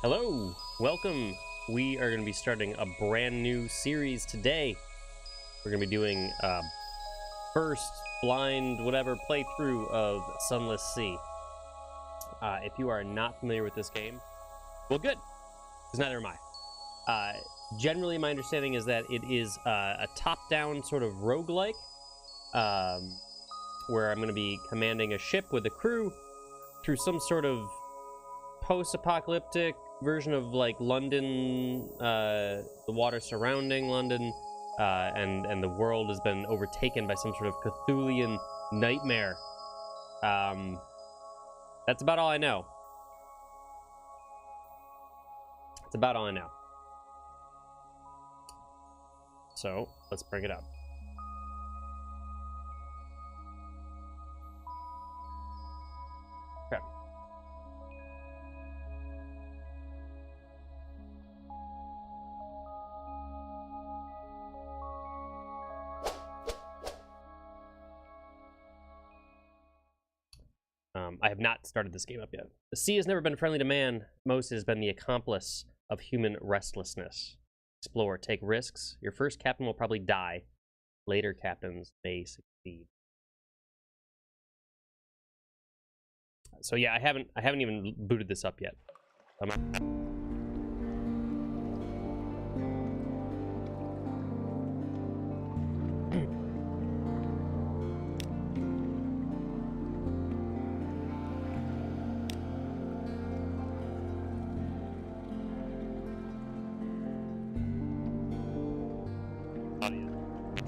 Hello, welcome. We are going to be starting a brand new series today. We're going to be doing first blind whatever playthrough of Sunless Sea. If you are not familiar with this game, well, good, because neither am I. Generally, my understanding is that it is a top-down sort of roguelike, where I'm going to be commanding a ship with a crew through some sort of post-apocalyptic version of like London, the water surrounding London, and the world has been overtaken by some sort of Cthulhian nightmare. That's about all I know. That's about all I know. So let's bring it up. Okay. I have not started this game up yet. The sea has never been friendly to man. Most has been the accomplice of human restlessness. Explore, take risks. Your first captain will probably die. Later captains may succeed. So yeah, I haven't even booted this up yet.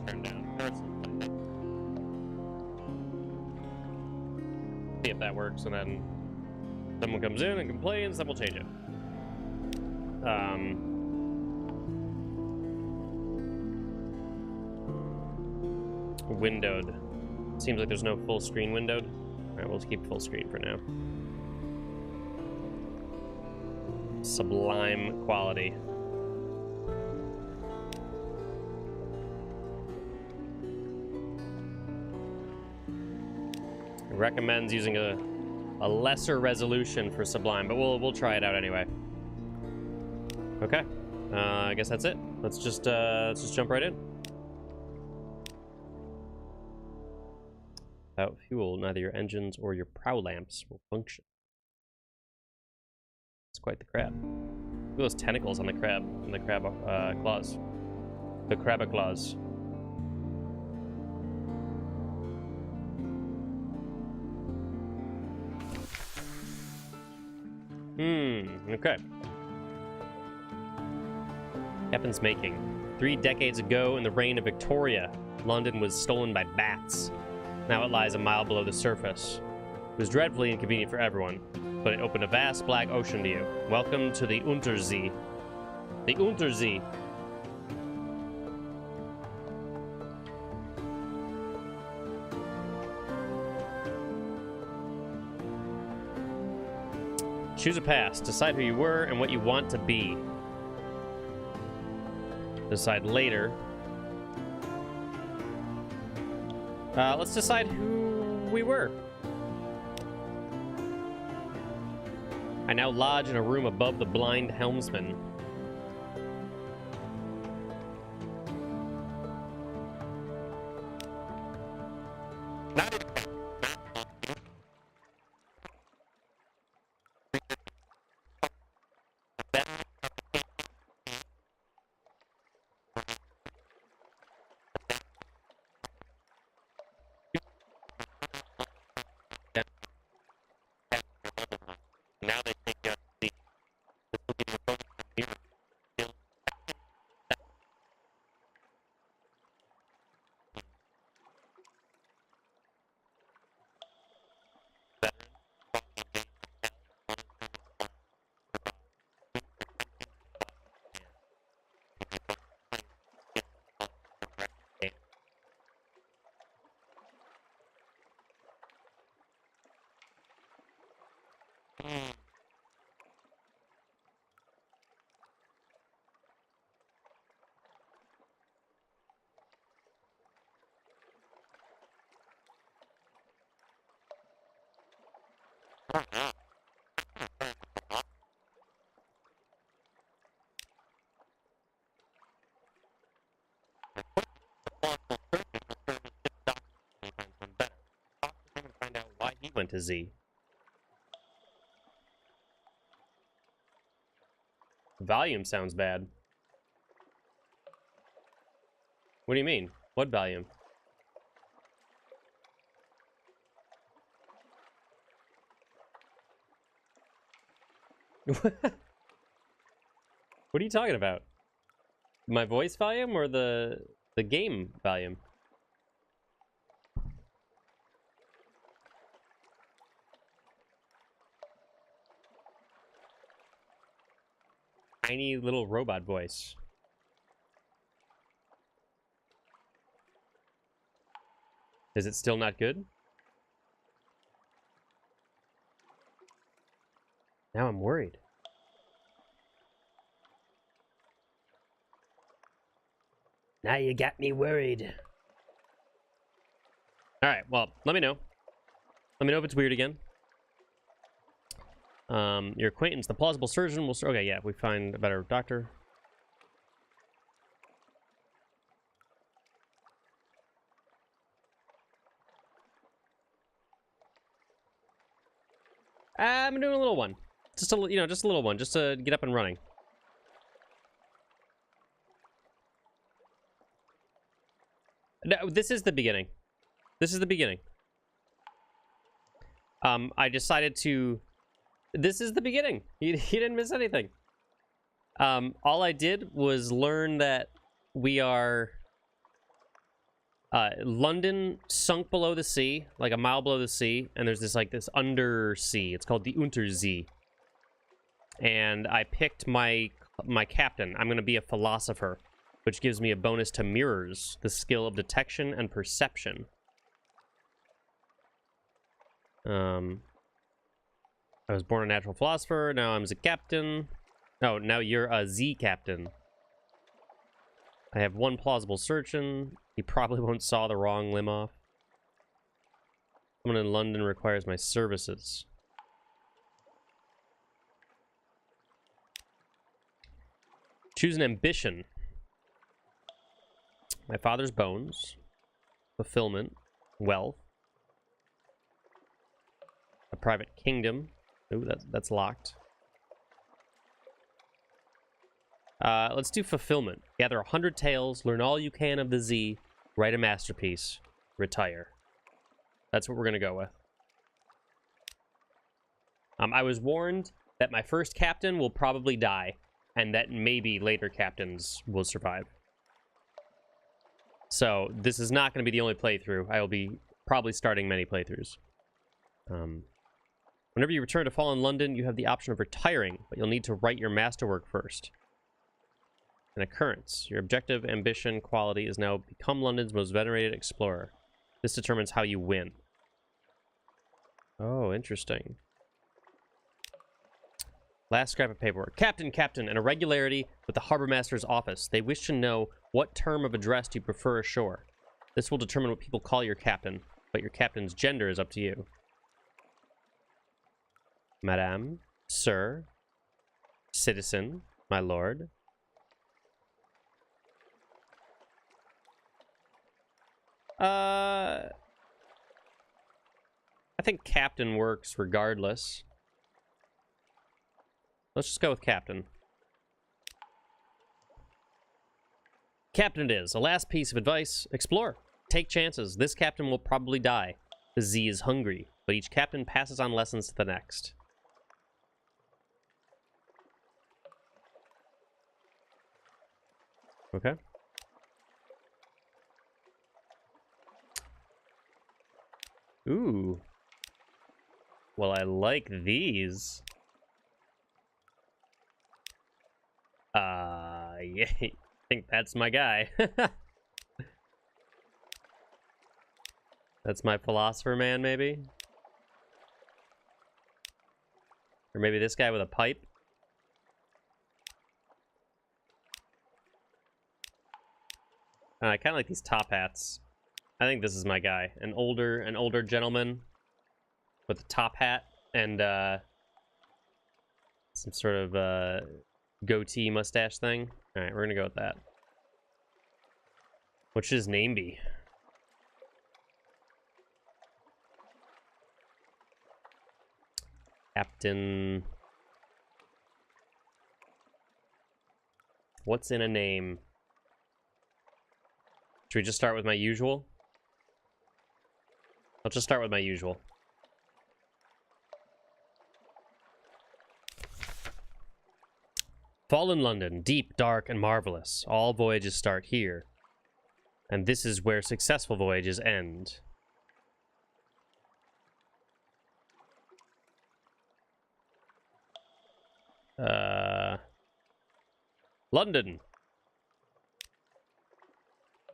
Turn down. See if that works, and then someone comes in and complains, then we'll change it. Windowed. Seems like there's no full screen windowed. Alright, we'll just keep full screen for now. Sublime quality. It recommends using a lesser resolution for Sublime, but we'll try it out anyway. Okay, I guess that's it. Let's just jump right in. Without fuel, neither your engines or your prow lamps will function. It's quite the crab. Look at those tentacles on the crab, claws. The crab claws. Okay. Captain's making. 3 decades ago, in the reign of Victoria, London was stolen by bats. Now it lies a mile below the surface. It was dreadfully inconvenient for everyone, but it opened a vast black ocean to you. Welcome to the Untersee. The Untersee. Choose a past. Decide who you were and what you want to be. Decide later. Let's decide who we were. I now lodge in a room above the blind helmsman. Now they think find out why he went to Z. Volume sounds bad. What do you mean? What volume? What are you talking about? My voice volume or the game volume? Tiny little robot voice. Is it still not good? Now I'm worried. Now you got me worried. Alright, well, let me know. Let me know if it's weird again. Your acquaintance, the plausible surgeon, will... Okay, yeah, we find a better doctor. I'm doing a little one. Just a, just a little one, just to get up and running. No, this is the beginning. This is the beginning. I decided to... This is the beginning. He didn't miss anything. All I did was learn that we are... London sunk below the sea, like a mile below the sea, and there's this undersea. It's called the Untersee. And I picked my captain. I'm going to be a philosopher, which gives me a bonus to mirrors, the skill of detection and perception. I was born a natural philosopher. Now I'm a captain. Oh, now you're a Z captain. I have one plausible surgeon. He probably won't saw the wrong limb off. Someone in London requires my services. Choose an ambition. My father's bones. Fulfillment. Wealth. A private kingdom. Ooh, that's locked. Let's do fulfillment. Gather 100 tales, learn all you can of the Z, write a masterpiece, retire. That's what we're going to go with. I was warned that my first captain will probably die, and that maybe later captains will survive. So this is not going to be the only playthrough. I will be probably starting many playthroughs. Whenever you return to Fallen London, you have the option of retiring, but you'll need to write your masterwork first. An occurrence. Your objective, ambition, quality is now become London's most venerated explorer. This determines how you win. Oh, interesting. Last scrap of paperwork. Captain, an irregularity with the Harbor Master's office. They wish to know what term of address do you prefer ashore. This will determine what people call your captain, but your captain's gender is up to you. Madame, sir, citizen, my lord. I think captain works regardless. Let's just go with captain. Captain it is. A last piece of advice. Explore. Take chances. This captain will probably die. The Z is hungry, but each captain passes on lessons to the next. Okay. Ooh. Well, I like these. Yeah, I think that's my guy. That's my philosopher man, maybe? Or maybe this guy with a pipe? I kind of like these top hats. I think this is my guy. An older gentleman with a top hat and some sort of goatee mustache thing. All right, we're gonna go with that. What should his name be? Captain. What's in a name? Should we just start with my usual? I'll just start with my usual. Fallen London, deep, dark, and marvelous. All voyages start here. And this is where successful voyages end. London.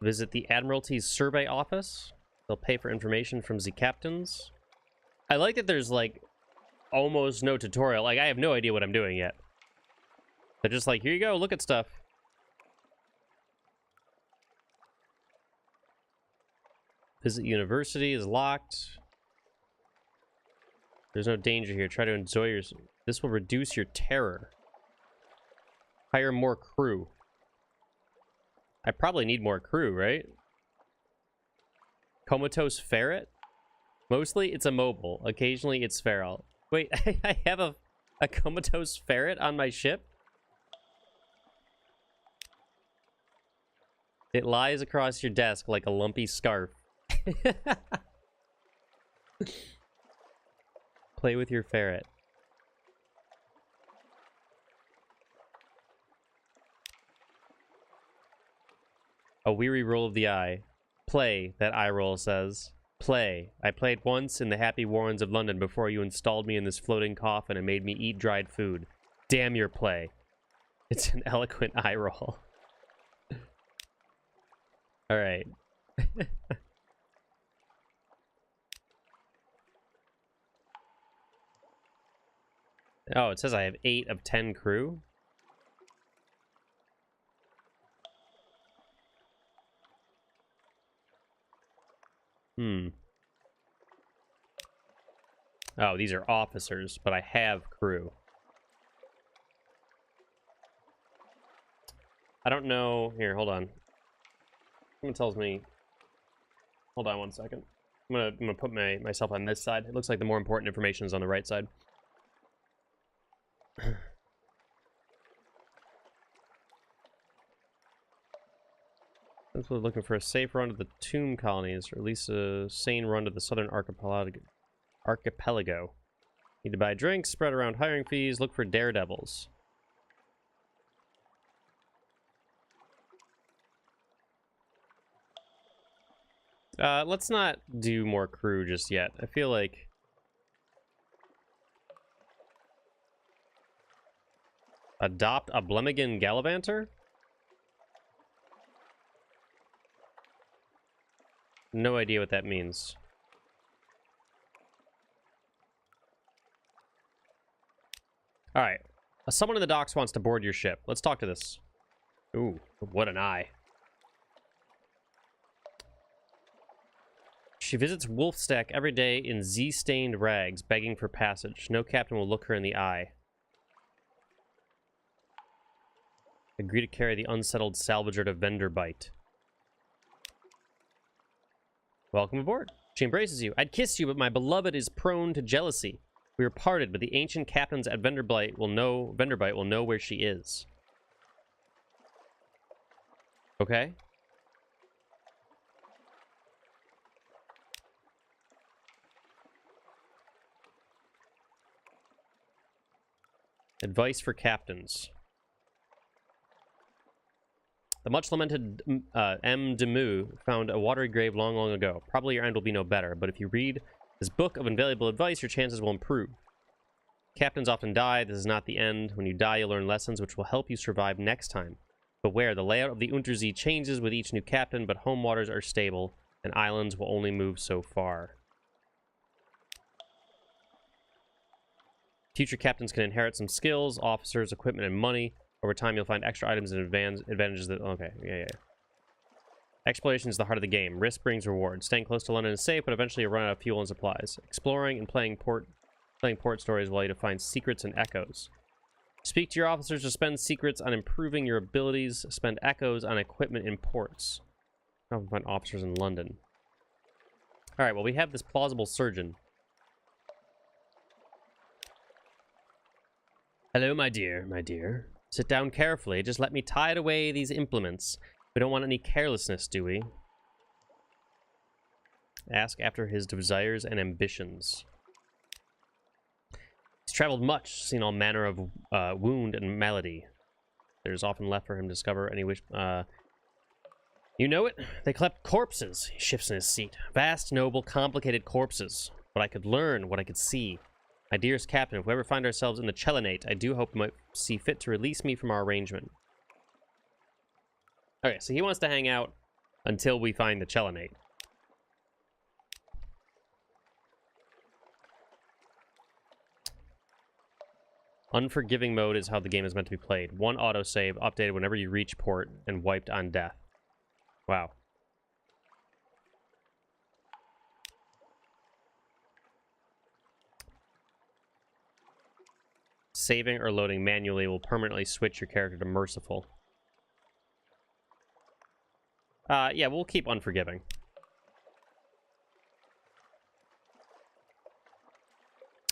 Visit the Admiralty's survey office. They'll pay for information from the captains. I like that there's, like, almost no tutorial. Like, I have no idea what I'm doing yet. They're just like, here you go, look at stuff. Visit university is locked. There's no danger here. Try to enjoy your... This will reduce your terror. Hire more crew. I probably need more crew, right? Comatose ferret? Mostly it's a mobile. Occasionally it's feral. Wait, I have a comatose ferret on my ship? It lies across your desk like a lumpy scarf. Play with your ferret. A weary roll of the eye. Play, that eye roll says. Play. I played once in the happy warrens of London before you installed me in this floating coffin and made me eat dried food. Damn your play. It's an eloquent eye roll. Alright. Oh, it says I have 8 of 10 crew. Oh, these are officers, but I have crew. I don't know. Here, hold on. Someone tells me. Hold on one second. I'm gonna put myself on this side. It looks like the more important information is on the right side. We're looking for a safe run to the tomb colonies, or at least a sane run to the southern archipelago. Need to buy drinks, spread around hiring fees, look for daredevils. Let's not do more crew just yet. I feel like... Adopt a Blemigan Gallivanter? No idea what that means. Alright. Someone in the docks wants to board your ship. Let's talk to this. Ooh, what an eye. She visits Wolfstack every day in Z-stained rags, begging for passage. No captain will look her in the eye. Agree to carry the unsettled salvager to Venderbite. Welcome aboard. She embraces you. I'd kiss you, but my beloved is prone to jealousy. We are parted, but the ancient captains at Venderbite will know where she is. Okay. Advice for captains. The much-lamented M. Demu found a watery grave long, long ago. Probably your end will be no better, but if you read this book of invaluable advice, your chances will improve. Captains often die. This is not the end. When you die, you'll learn lessons which will help you survive next time. Beware, the layout of the Untersee changes with each new captain, but home waters are stable, and islands will only move so far. Future captains can inherit some skills, officers, equipment, and money. Over time, you'll find extra items and advantages that... Okay, yeah. Exploration is the heart of the game. Risk brings reward. Staying close to London is safe, but eventually you'll run out of fuel and supplies. Exploring and playing port stories allow you to find secrets and echoes. Speak to your officers to spend secrets on improving your abilities. Spend echoes on equipment in ports. I can find officers in London. Alright, well, we have this plausible surgeon. Hello, my dear, my dear. Sit down carefully. Just let me tie away these implements. We don't want any carelessness, do we? Ask after his desires and ambitions. He's traveled much, seen all manner of wound and malady. There's often left for him to discover any wish. You know it? They collect corpses. He shifts in his seat. Vast, noble, complicated corpses. What I could learn, what I could see. My dearest captain, if we ever find ourselves in the Chelinate, I do hope you might see fit to release me from our arrangement. Okay, so he wants to hang out until we find the Chelinate. Unforgiving mode is how the game is meant to be played. One autosave, updated whenever you reach port, and wiped on death. Wow. Saving or loading manually will permanently switch your character to merciful. Yeah, we'll keep unforgiving.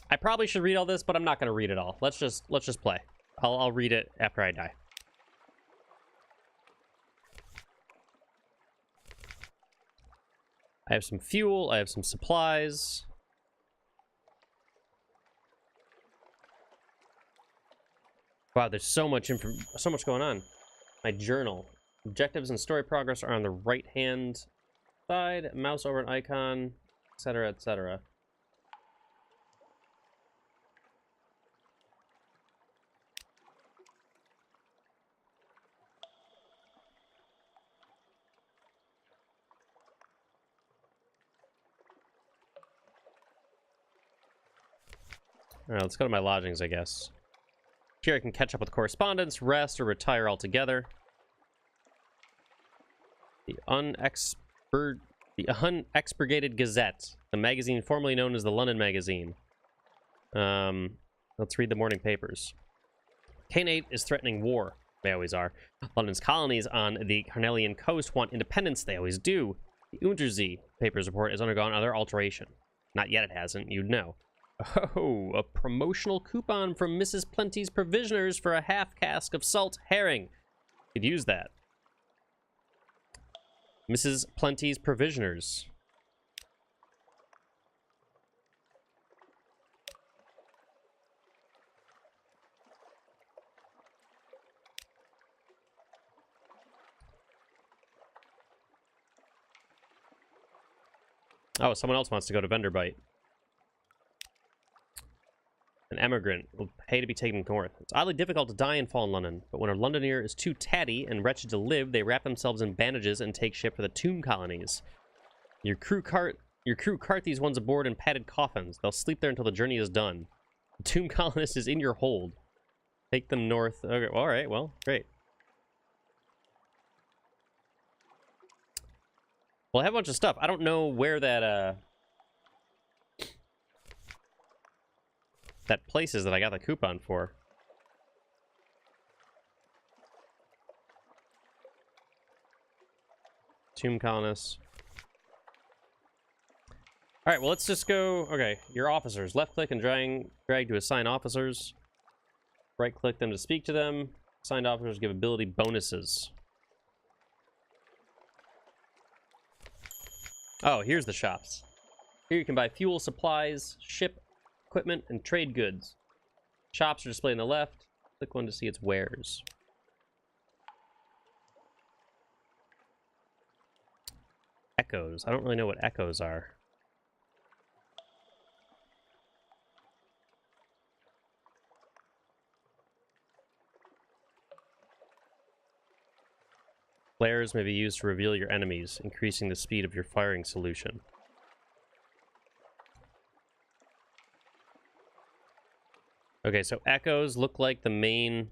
I probably should read all this, but I'm not going to read it all. Let's just play. I'll read it after I die. I have some fuel. I have some supplies. Wow, there's so much going on. My journal. Objectives and story progress are on the right-hand side. Mouse over an icon, etc., etc. Alright, let's go to my lodgings, I guess. Here I can catch up with correspondence, rest, or retire altogether. The Unexpurgated Gazette, the magazine formerly known as the London Magazine. Let's read the morning papers. Khanate is threatening war. They always are. London's colonies on the Carnelian coast want independence. They always do. The Untersee papers report has undergone other alteration. Not yet it hasn't, you'd know. Oh, a promotional coupon from Mrs. Plenty's Provisioners for a half cask of salt herring. Could use that. Mrs. Plenty's Provisioners. Oh, someone else wants to go to Venderbite. An emigrant will pay to be taken north. It's oddly difficult to die and fall in London, but when a Londoner is too tatty and wretched to live, they wrap themselves in bandages and take ship for the tomb colonies. Your crew cart these ones aboard in padded coffins. They'll sleep there until the journey is done. The tomb colonist is in your hold. Take them north. Okay, all right, well, great. Well, I have a bunch of stuff. I don't know where that place is that I got the coupon for. Tomb colonists. All right, well, let's just go. Okay, your officers. Left click and drag to assign officers. Right click them to speak to them. Assigned officers give ability bonuses. Oh, here's the shops. Here you can buy fuel, supplies, ship equipment, and trade goods. Shops are displayed on the left. Click one to see its wares. Echoes. I don't really know what echoes are. Flares may be used to reveal your enemies, increasing the speed of your firing solution. Okay, so echoes look like the main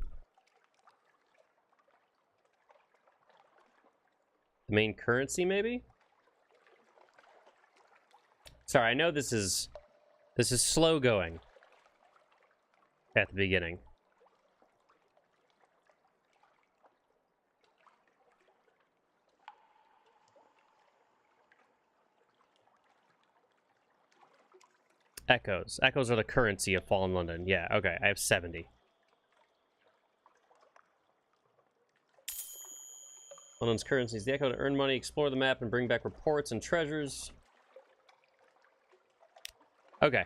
currency, maybe? Sorry, I know this is slow going at the beginning. Echoes. Echoes are the currency of Fallen London. Yeah, okay. I have 70. London's currencies. The Echo to earn money, explore the map, and bring back reports and treasures. Okay.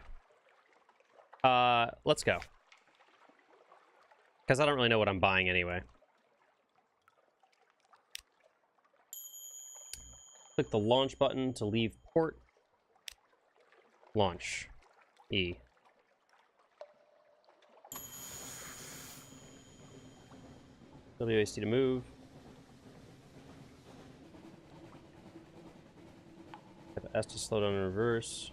Let's go. Because I don't really know what I'm buying anyway. Click the launch button to leave port. Launch. E. WASD to move. S to slow down in reverse.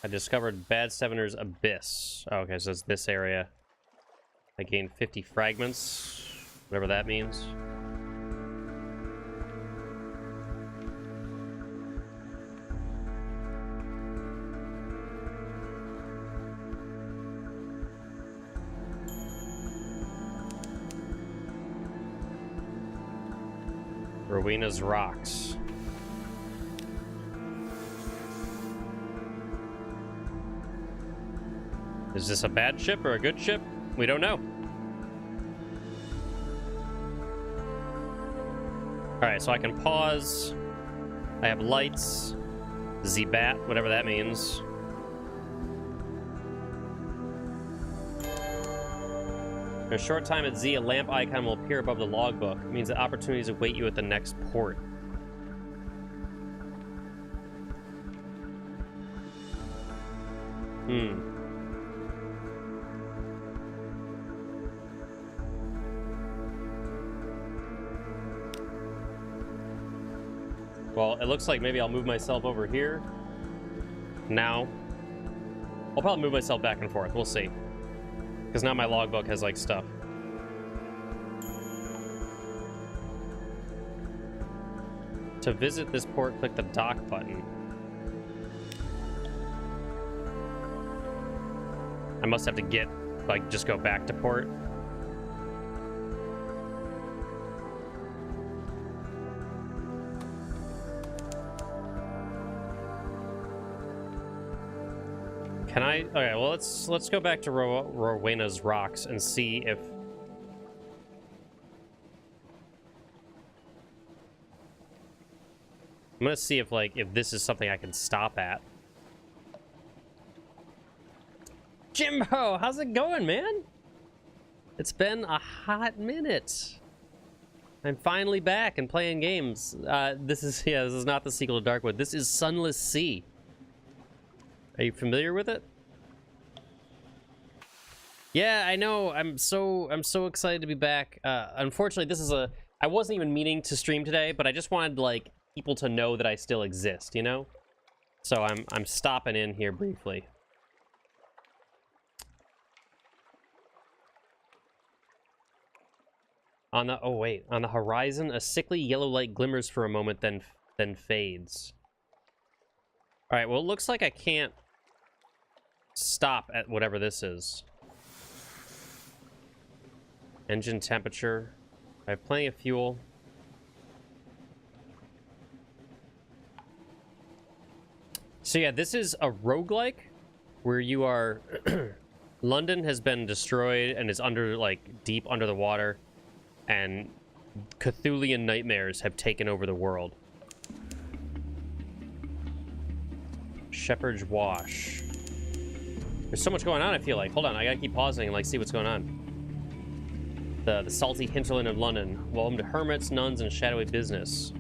I discovered Bad Sevener's Abyss. Oh, okay, so it's this area. I gained 50 fragments, whatever that means. Rowena's Rocks. Is this a bad ship or a good ship? We don't know. Alright, so I can pause. I have lights. Z-Bat, whatever that means. In a short time at Z, a lamp icon will appear above the logbook. It means that opportunities await you at the next port. Well, it looks like maybe I'll move myself over here. Now. I'll probably move myself back and forth. We'll see. Because now my logbook has, like, stuff. To visit this port, click the dock button. I must have to get, like, just go back to port. Can I? Okay, well, let's go back to Rowena's Rocks and see if... I'm gonna see if, like, if this is something I can stop at. Jimbo, how's it going, man? It's been a hot minute. I'm finally back and playing games. This is not the sequel to Darkwood. This is Sunless Sea. Are you familiar with it? Yeah, I know. I'm so excited to be back. Unfortunately, this is I wasn't even meaning to stream today, but I just wanted, like, people to know that I still exist, you know? So I'm stopping in here briefly. On the horizon, a sickly yellow light glimmers for a moment, then fades. All right, well, it looks like I can't stop at whatever this is. Engine temperature. I have plenty of fuel. So yeah, this is a roguelike where you are... London has been destroyed and is under, like, deep under the water, and Cthulhian nightmares have taken over the world. Shepherd's Wash. There's so much going on, I feel like. Hold on, I gotta keep pausing and, like, see what's going on. The salty hinterland of London. Welcome to hermits, nuns, and shadowy business.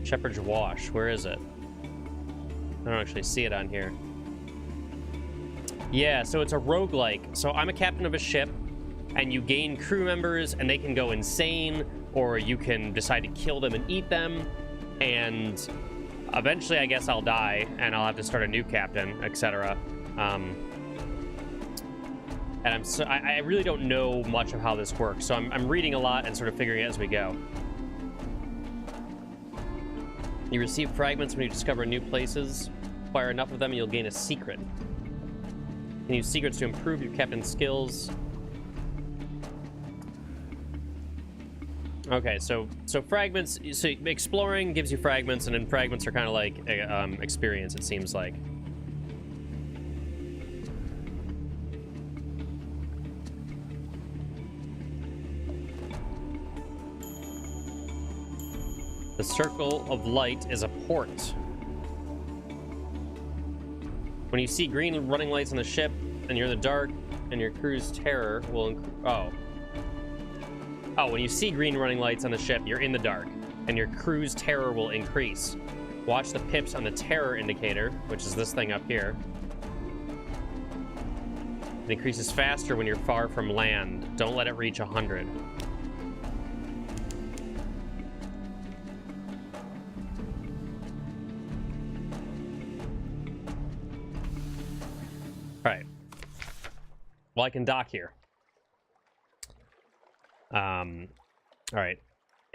Shepherd's Wash. Where is it? I don't actually see it on here. Yeah, so it's a roguelike. So I'm a captain of a ship, and you gain crew members, and they can go insane, or you can decide to kill them and eat them, and eventually I guess I'll die, and I'll have to start a new captain, etc. And I really don't know much of how this works, so I'm reading a lot and sort of figuring it as we go. You receive fragments when you discover new places. Acquire enough of them and you'll gain a secret. You can use secrets to improve your captain's skills. Okay, so fragments. So exploring gives you fragments, and then fragments are kind of like experience. It seems like. The circle of light is a port. When you see green running lights on the ship, and you're in the dark, and your crew's terror will when you see green running lights on the ship, you're in the dark, and your crew's terror will increase. Watch the pips on the terror indicator, which is this thing up here. It increases faster when you're far from land. Don't let it reach 100. Alright. Well, I can dock here. Alright.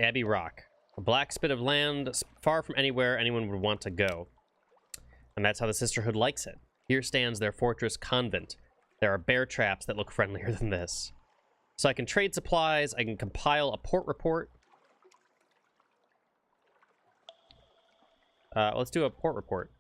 Abbey Rock. A black spit of land far from anywhere anyone would want to go. And that's how the Sisterhood likes it. Here stands their fortress convent. There are bear traps that look friendlier than this. So I can trade supplies, I can compile a port report. Let's do a port report.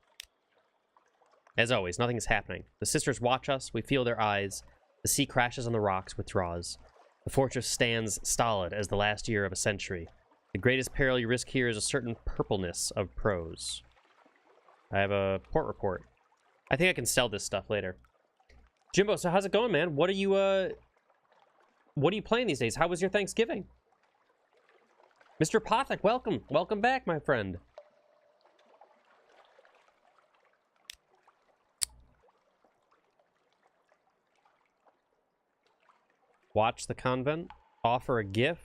As always, nothing is happening. The sisters watch us, we feel their eyes. The sea crashes on the rocks, withdraws. The fortress stands stolid as the last year of a century. The greatest peril you risk here is a certain purpleness of prose. I have a port report. I think I can sell this stuff later. Jimbo, so how's it going, man? What are you playing these days? How was your Thanksgiving? Mr. Pothik, welcome. Welcome back, my friend. Watch the convent. Offer a gift.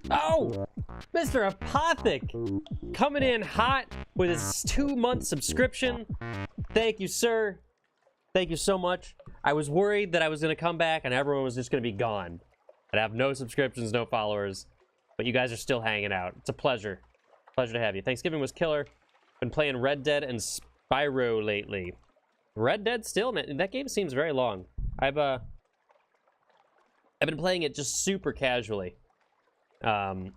Oh! Mr. Apothic! Coming in hot with his 2-month subscription. Thank you, sir. Thank you so much. I was worried that I was going to come back and everyone was just going to be gone. I'd have no subscriptions, no followers. But you guys are still hanging out. It's a pleasure. Pleasure to have you. Thanksgiving was killer. Been playing Red Dead and Spyro lately. Red Dead still? That game seems very long. I've been playing it just super casually. Mr.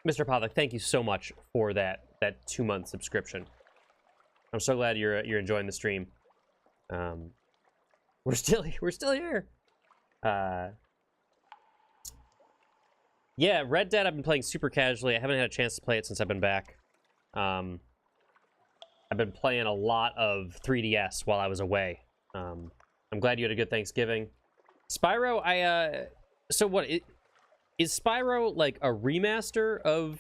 Pothik, thank you so much for that 2-month subscription. I'm so glad you're enjoying the stream. We're still here. Yeah, Red Dead I've been playing super casually. I haven't had a chance to play it since I've been back. I've been playing a lot of 3DS while I was away. I'm glad you had a good Thanksgiving. Spyro, so what, is Spyro like a remaster of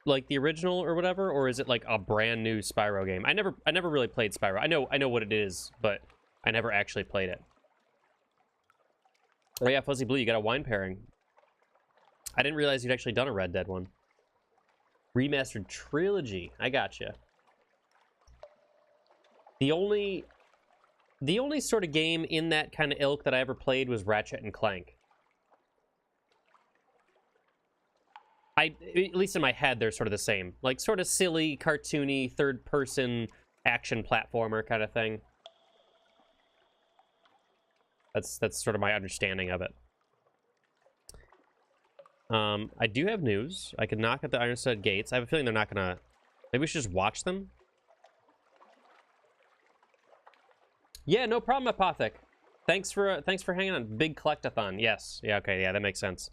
like the original or whatever, or is it like a brand new Spyro game? I never really played Spyro. I know what it is, but I never actually played it. Oh yeah, Fuzzy Blue, you got a wine pairing. I didn't realize you'd actually done a Red Dead one. Remastered trilogy. I gotcha. The only sort of game in that kind of ilk that I ever played was Ratchet and Clank. At least in my head, they're sort of the same. Like, sort of silly, cartoony, third-person action platformer kind of thing. That's sort of my understanding of it. I do have news. I could knock at the Ironstudded gates. I have a feeling they're not gonna... Maybe we should just watch them? Yeah, no problem, Apothic. Thanks for hanging on. Big collectathon. Yes. Yeah, okay, yeah, that makes sense.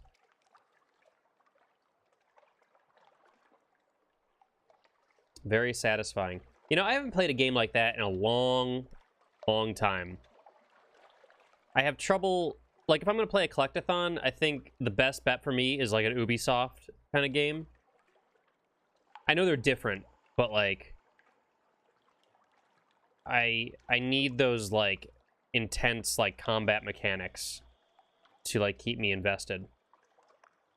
Very satisfying. You know, I haven't played a game like that in a long, long time. I have trouble... Like, if I'm going to play a collectathon, I think the best bet for me is, like, an Ubisoft kind of game. I know they're different, but, like... I need those, like, intense, like, combat mechanics to, like, keep me invested.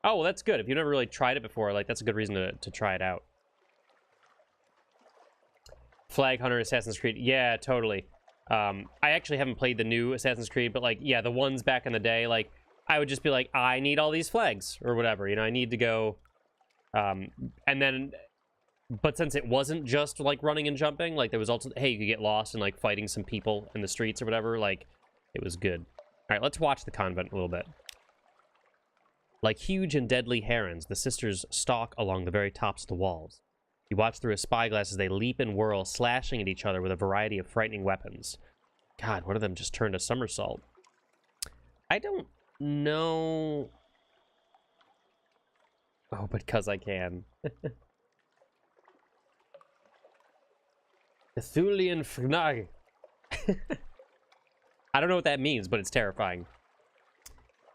Oh, well, that's good. If you've never really tried it before, like, that's a good reason to try it out. Flag Hunter, Assassin's Creed. Yeah, totally. I actually haven't played the new Assassin's Creed, but, like, yeah, the ones back in the day, like, I would just be like, I need all these flags, or whatever, you know, I need to go, and then, but since it wasn't just, like, running and jumping, like, there was also, hey, you could get lost in, like, fighting some people in the streets or whatever, like, it was good. Alright, let's watch the convent a little bit. Like huge and deadly herons, the sisters stalk along the very tops of the walls. You watch through a spyglass as they leap and whirl, slashing at each other with a variety of frightening weapons. God, one of them just turned a somersault. I don't know... Oh, because I can. Cthulian Fnag. I don't know what that means, but it's terrifying.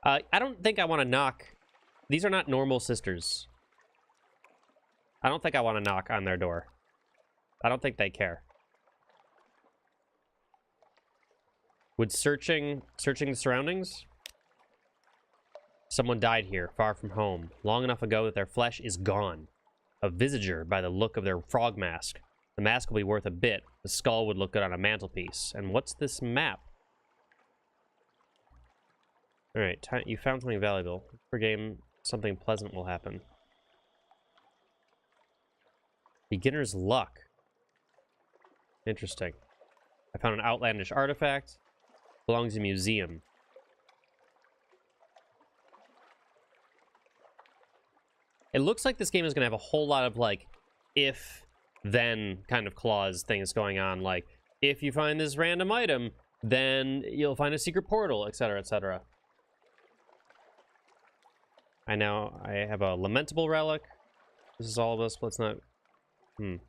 I don't think I want to knock... These are not normal sisters. I don't think I want to knock on their door. I don't think they care. Would searching the surroundings? Someone died here, far from home, long enough ago that their flesh is gone. A visager by the look of their frog mask. The mask will be worth a bit. The skull would look good on a mantelpiece. And what's this map? Alright, you found something valuable. For game, something pleasant will happen. Beginner's luck. Interesting. I found an outlandish artifact. Belongs in a museum. It looks like this game is going to have a whole lot of, like, if-then kind of clause things going on. Like, if you find this random item, then you'll find a secret portal, etc., etc. I have a lamentable relic. This is all of us, but let's not... A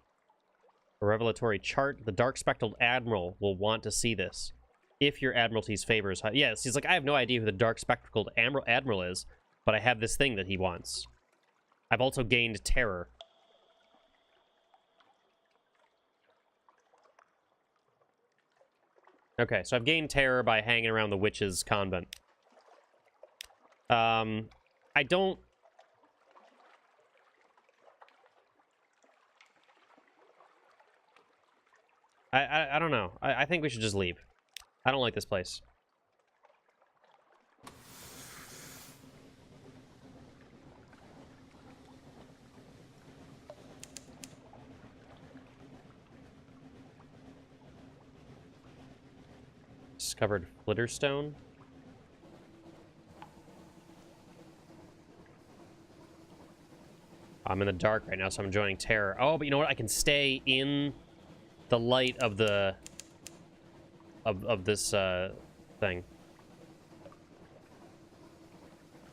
revelatory chart. The dark spectral admiral will want to see this. If your admiralty's favors... Yes, he's like, I have no idea who the dark spectacled admiral is, but I have this thing that he wants. I've also gained terror. Okay, so I've gained terror by hanging around the witch's convent. I don't... I don't know. I think we should just leave. I don't like this place. Discovered Flitterstone. I'm in the dark right now, so I'm enjoying terror. Oh, but you know what? I can stay in the light of the... of this, thing.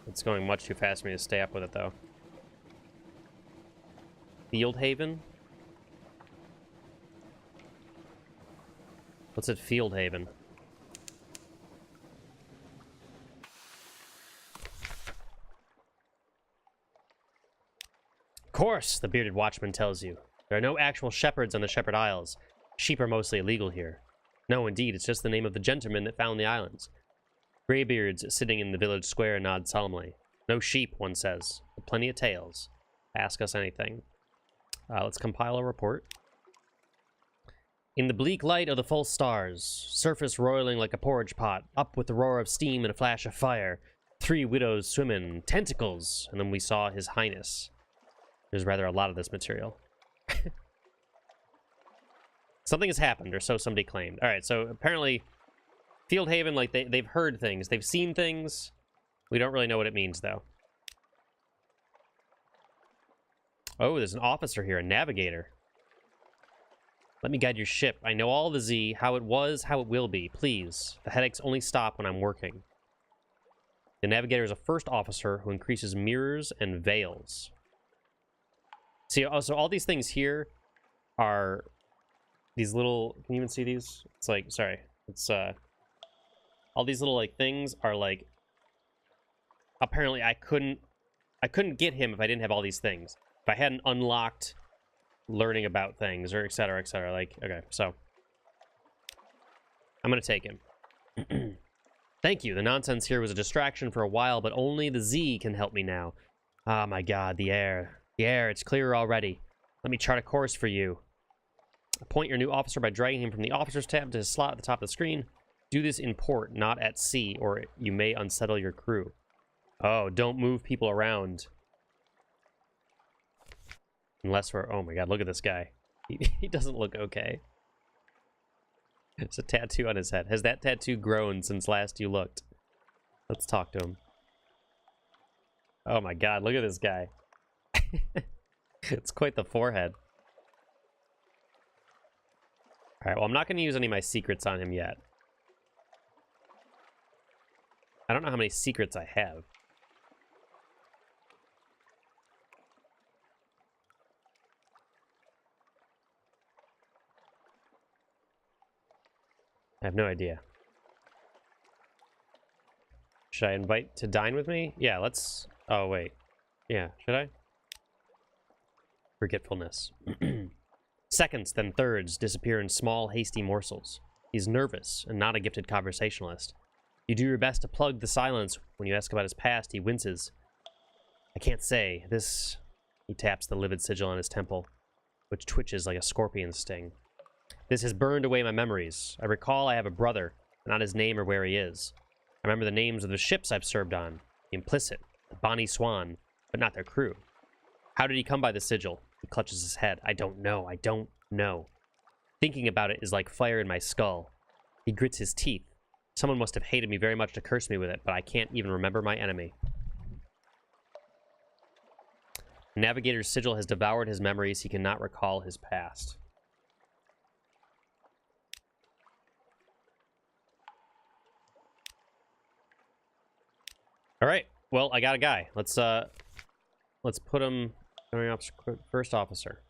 It's going much too fast for me to stay up with it, though. Field Haven? What's at Field Haven? Of course, the bearded watchman tells you. There are no actual shepherds on the Shepherd Isles. Sheep are mostly illegal here. No, indeed, it's just the name of the gentleman that found the islands. Greybeards sitting in the village square nod solemnly. No sheep, one says, but plenty of tales. Ask us anything. Let's compile a report. In the bleak light of the false stars, surface roiling like a porridge pot, up with the roar of steam and a flash of fire, 3 widows swimming, tentacles, and then we saw His Highness. There's rather a lot of this material. Something has happened, or so somebody claimed. Alright, so apparently Field Haven, like, they've heard things. They've seen things. We don't really know what it means, though. Oh, there's an officer here, a navigator. Let me guide your ship. I know all the Z, how it was, how it will be. Please. The headaches only stop when I'm working. The navigator is a first officer who increases mirrors and veils. See, so all these things here are these little... Can you even see these? It's like, sorry. It's, all these little, like, things are, like... Apparently, I couldn't get him if I didn't have all these things. If I hadn't unlocked learning about things, or et cetera, like, okay, so. I'm gonna take him. Thank you. The nonsense here was a distraction for a while, but only the Z can help me now. Ah, my god, the air. The air, it's clearer already. Let me chart a course for you. Appoint your new officer by dragging him from the officers tab to his slot at the top of the screen. Do this in port, not at sea, or you may unsettle your crew. Oh, don't move people around. Unless we're... Oh my god, look at this guy. He doesn't look okay. There's a tattoo on his head. Has that tattoo grown since last you looked? Let's talk to him. Oh my god, look at this guy. It's quite the forehead. Alright, well, I'm not going to use any of my secrets on him yet. I don't know how many secrets I have. I have no idea. Should I invite to dine with me? Yeah, let's... Oh, wait. Yeah, should I? Forgetfulness. Seconds, then thirds, disappear in small, hasty morsels. He's nervous and not a gifted conversationalist. You do your best to plug the silence. When you ask about his past, he winces. I can't say. This... He taps the livid sigil on his temple, which twitches like a scorpion sting. This has burned away my memories. I recall I have a brother, but not his name or where he is. I remember the names of the ships I've served on. The Implicit, the Bonnie Swan, but not their crew. How did he come by the sigil? He clutches his head. I don't know. I don't know. Thinking about it is like fire in my skull. He grits his teeth. Someone must have hated me very much to curse me with it, but I can't even remember my enemy. The Navigator's sigil has devoured his memories. He cannot recall his past. All right. Well, I got a guy. Let's put him first officer.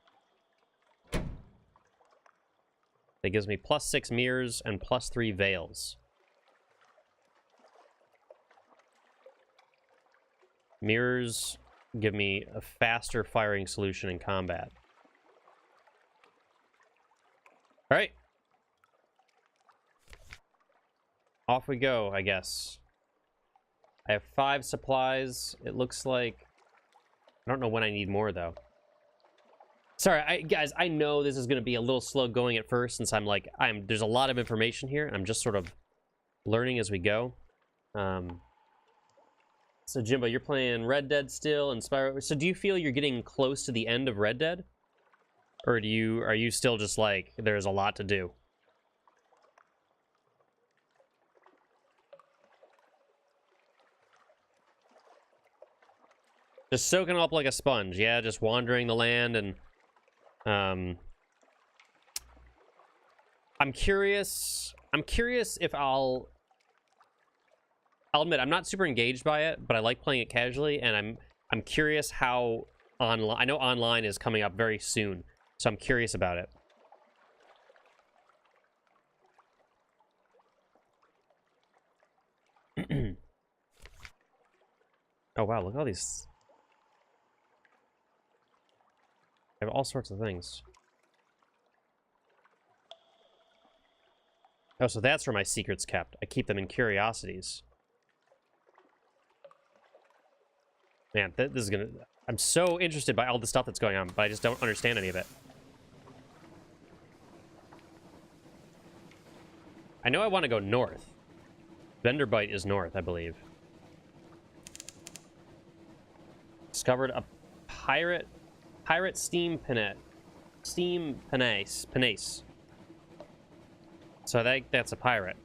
That gives me +6 mirrors and +3 veils. Mirrors give me a faster firing solution in combat. All right. Off we go, I guess. I have 5 supplies. It looks like... I don't know when I need more, though. Sorry, guys, I know this is going to be a little slow going at first, since there's a lot of information here, and I'm just sort of learning as we go. So, Jimbo, you're playing Red Dead still, and Spyro. So do you feel you're getting close to the end of Red Dead? Or are you still just like, there's a lot to do? Just soaking up like a sponge, yeah, just wandering the land, and I'm curious if I'll admit I'm not super engaged by it, but I like playing it casually, and I'm curious how online... I know online is coming up very soon, so I'm curious about it. Oh wow, look at all these... I have all sorts of things. Oh, so that's where my secret's kept. I keep them in curiosities. Man, this is gonna... I'm so interested by all the stuff that's going on, but I just don't understand any of it. I know I want to go north. Venderbite is north, I believe. Discovered a pirate steam pinnace. So I think that's a pirate.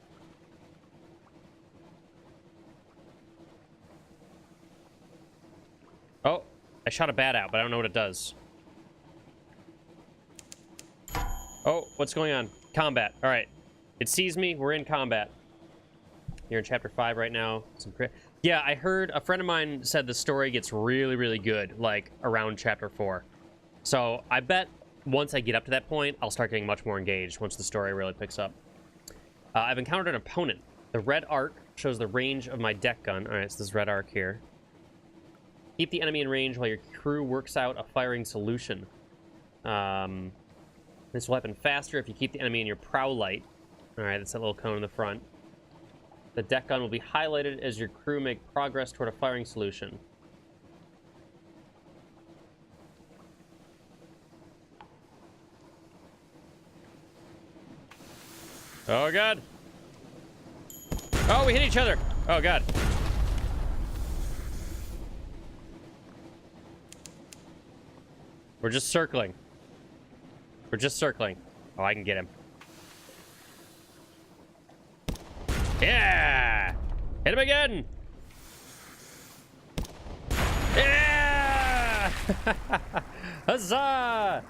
Oh, I shot a bat out, but I don't know what it does. Oh, what's going on? Combat. All right. It sees me. We're in combat. You're in chapter 5 right now. Yeah, I heard a friend of mine said the story gets really, really good, like around chapter 4. So I bet once I get up to that point, I'll start getting much more engaged once the story really picks up. I've encountered an opponent. The red arc shows the range of my deck gun. All right, so this red arc here. Keep the enemy in range while your crew works out a firing solution. This will happen faster if you keep the enemy in your prow light. All right, that's that little cone in the front. The deck gun will be highlighted as your crew make progress toward a firing solution. Oh, God. Oh, we hit each other. Oh, God. We're just circling. We're just circling. Oh, I can get him. Yeah! Hit him again! Huzzah!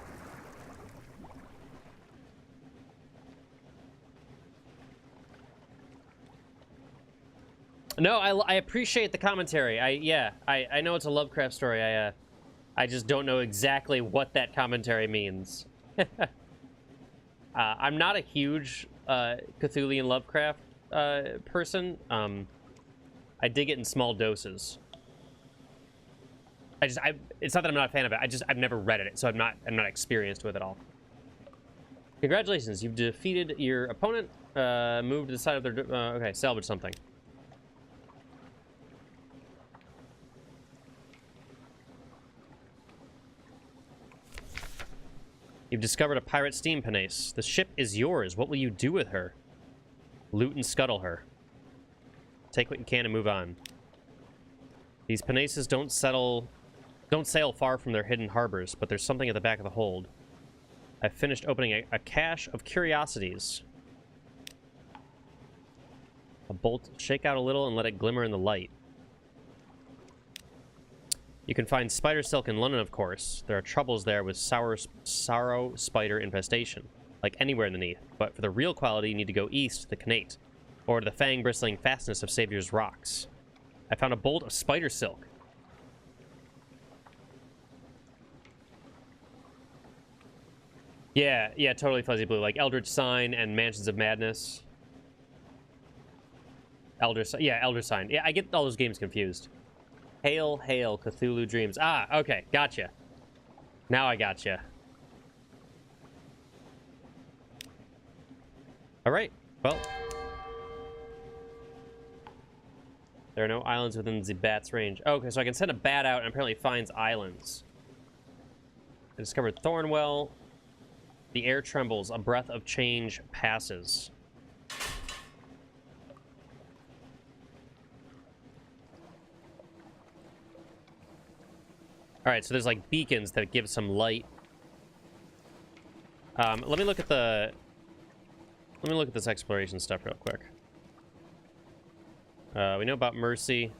No, I appreciate the commentary. I know it's a Lovecraft story. I just don't know exactly what that commentary means. I'm not a huge Cthulhu and Lovecraft person. I dig it in small doses. It's not that I'm not a fan of it. I've never read it, so I'm not experienced with it all. Congratulations, you've defeated your opponent. Moved to the side of their. Okay, salvage something. You've discovered a pirate steam pinnace. The ship is yours. What will you do with her? Loot and scuttle her. Take what you can and move on. These pinnaces don't sail far from their hidden harbors, but there's something at the back of the hold. I've finished opening a cache of curiosities. A bolt. Shake out a little and let it glimmer in the light. You can find spider silk in London, of course. There are troubles there with sorrow spider infestation, like anywhere in the Neath. But for the real quality, you need to go east to the Knate, or to the fang-bristling fastness of Savior's Rocks. I found a bolt of spider silk. Yeah, totally Fuzzy Blue. Like Eldritch Sign and Mansions of Madness. Elder Sign. Yeah, I get all those games confused. Hail, hail, Cthulhu Dreams. Ah, okay, gotcha. Now I gotcha. Alright, well. There are no islands within the bat's range. Okay, so I can send a bat out and apparently finds islands. I discovered Thornwell. The air trembles. A breath of change passes. Alright, so there's like beacons that give some light. Let me look at this exploration stuff real quick. We know about Mercy.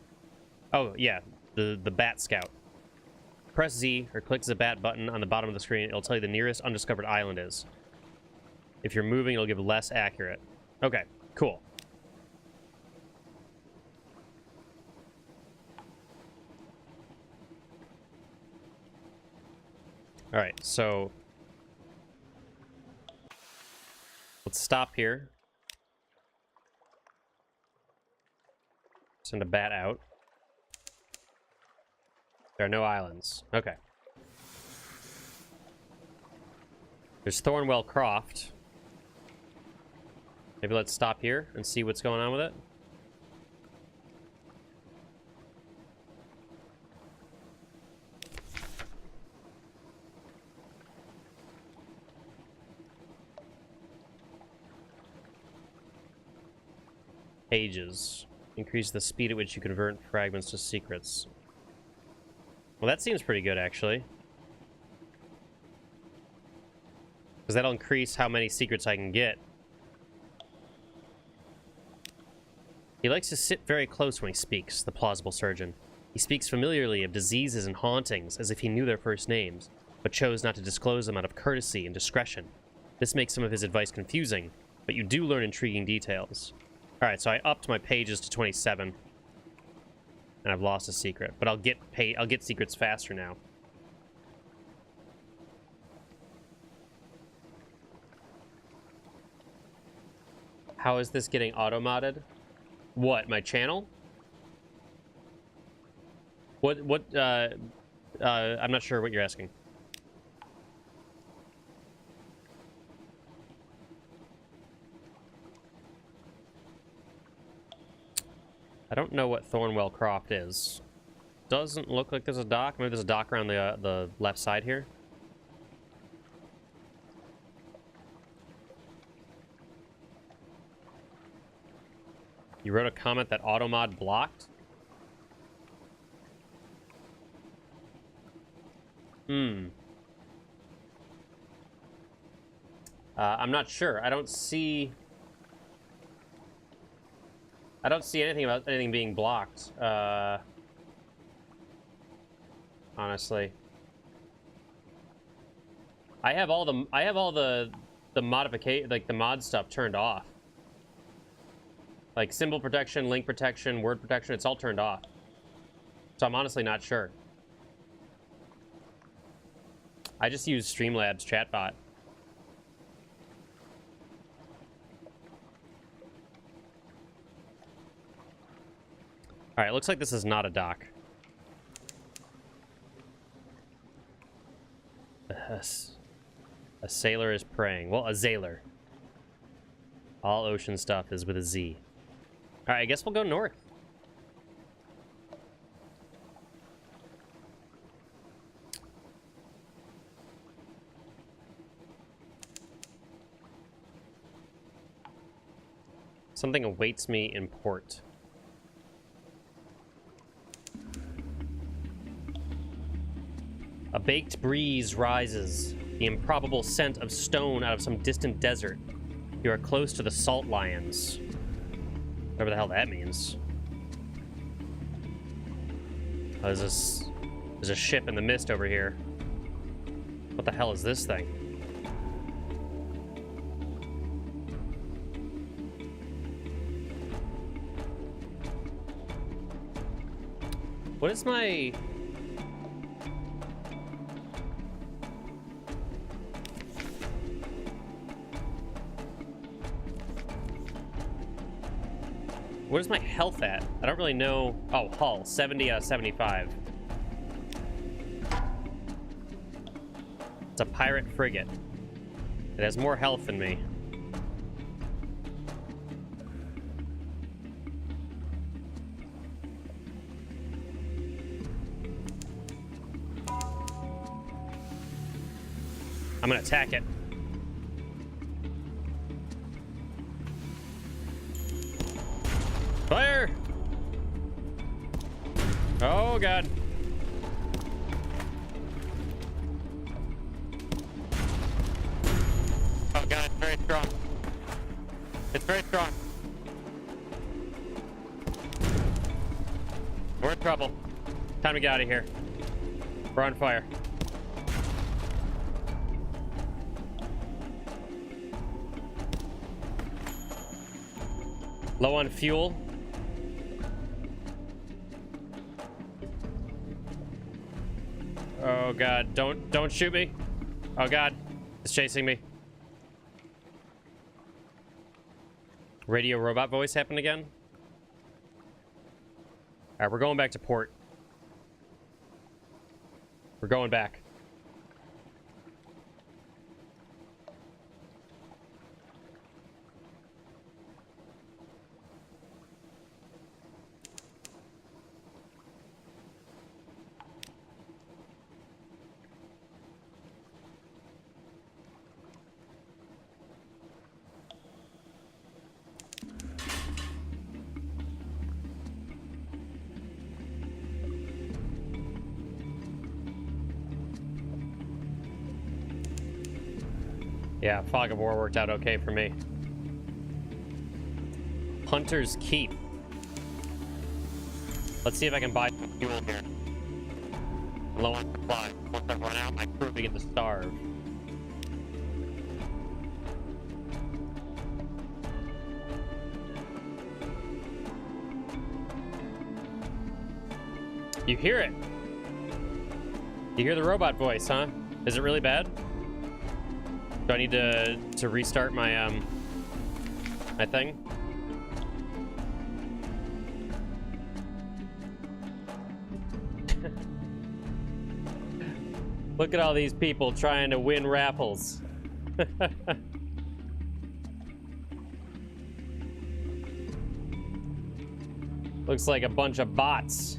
Oh, yeah, the Bat Scout. Press Z or click the Bat button on the bottom of the screen. It'll tell you the nearest undiscovered island is. If you're moving, it'll give less accurate. Okay, cool. All right, so let's stop here. Send a bat out. There are no islands. Okay. There's Thornwell Croft. Maybe let's stop here and see what's going on with it. Pages. Increase the speed at which you convert fragments to secrets. Well, that seems pretty good, actually. Because that'll increase how many secrets I can get. He likes to sit very close when he speaks, the plausible surgeon. He speaks familiarly of diseases and hauntings, as if he knew their first names, but chose not to disclose them out of courtesy and discretion. This makes some of his advice confusing, but you do learn intriguing details. Alright, so I upped my pages to 27. And I've lost a secret. But I'll get secrets faster now. How is this getting auto-modded? What, my channel? I'm not sure what you're asking. I don't know what Thornwell Croft is. Doesn't look like there's a dock. Maybe there's a dock around the left side here. You wrote a comment that automod blocked? I'm not sure. I don't see anything about anything being blocked, honestly. I have all the modification, like the mod stuff turned off. Like symbol protection, link protection, word protection, it's all turned off. So I'm honestly not sure. I just use Streamlabs chatbot. All right, looks like this is not a dock. A sailor is praying. Well, a zailer. All ocean stuff is with a Z. All right, I guess we'll go north. Something awaits me in port. A baked breeze rises, the improbable scent of stone out of some distant desert. You are close to the salt lions. Whatever the hell that means. Oh, there's a ship in the mist over here. What the hell is this thing? What is my... What is my health at? I don't really know. Oh, hull. 70 out of 75. It's a pirate frigate. It has more health than me. I'm gonna attack it. Fire! Oh, God. Oh, God, it's very strong. It's very strong. We're in trouble. Time to get out of here. We're on fire. Low on fuel. Oh God, don't shoot me. Oh God, it's chasing me. Radio robot voice happened again. All right, we're going back to port. We're going back. Yeah, Fog of War worked out okay for me. Hunter's Keep. Let's see if I can buy some fuel here. I'm low on supply. Once I run out, my crew begin to starve. You hear it. You hear the robot voice, huh? Is it really bad? Do I need to restart my my thing? Look at all these people trying to win raffles. Looks like a bunch of bots.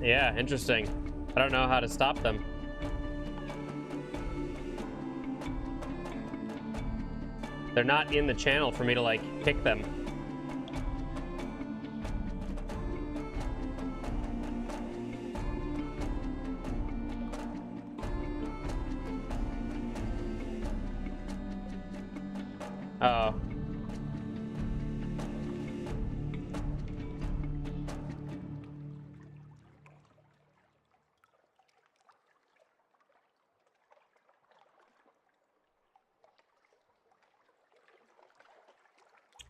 Yeah, interesting. I don't know how to stop them. They're not in the channel for me to, like, pick them.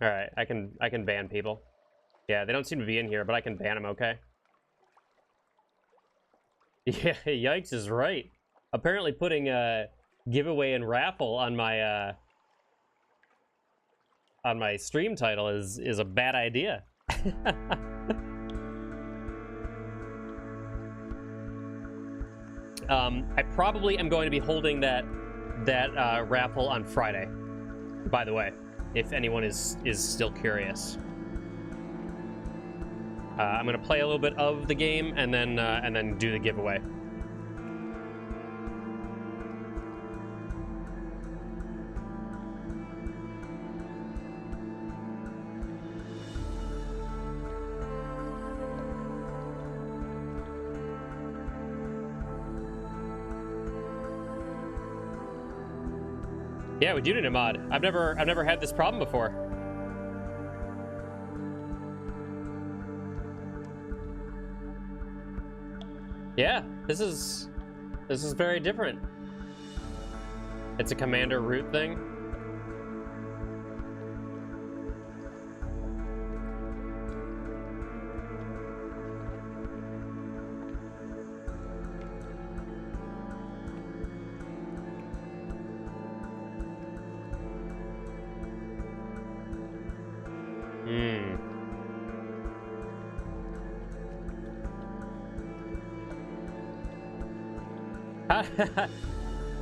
All right, I can ban people. Yeah, they don't seem to be in here, but I can ban them. Okay. Yeah, yikes is right. Apparently, putting a giveaway and raffle on my stream title is a bad idea. I probably am going to be holding that raffle on Friday. By the way, if anyone is still curious, I'm gonna play a little bit of the game and then do the giveaway. Yeah, we do need a mod. I've never had this problem before. Yeah, this is very different. It's a commander root thing.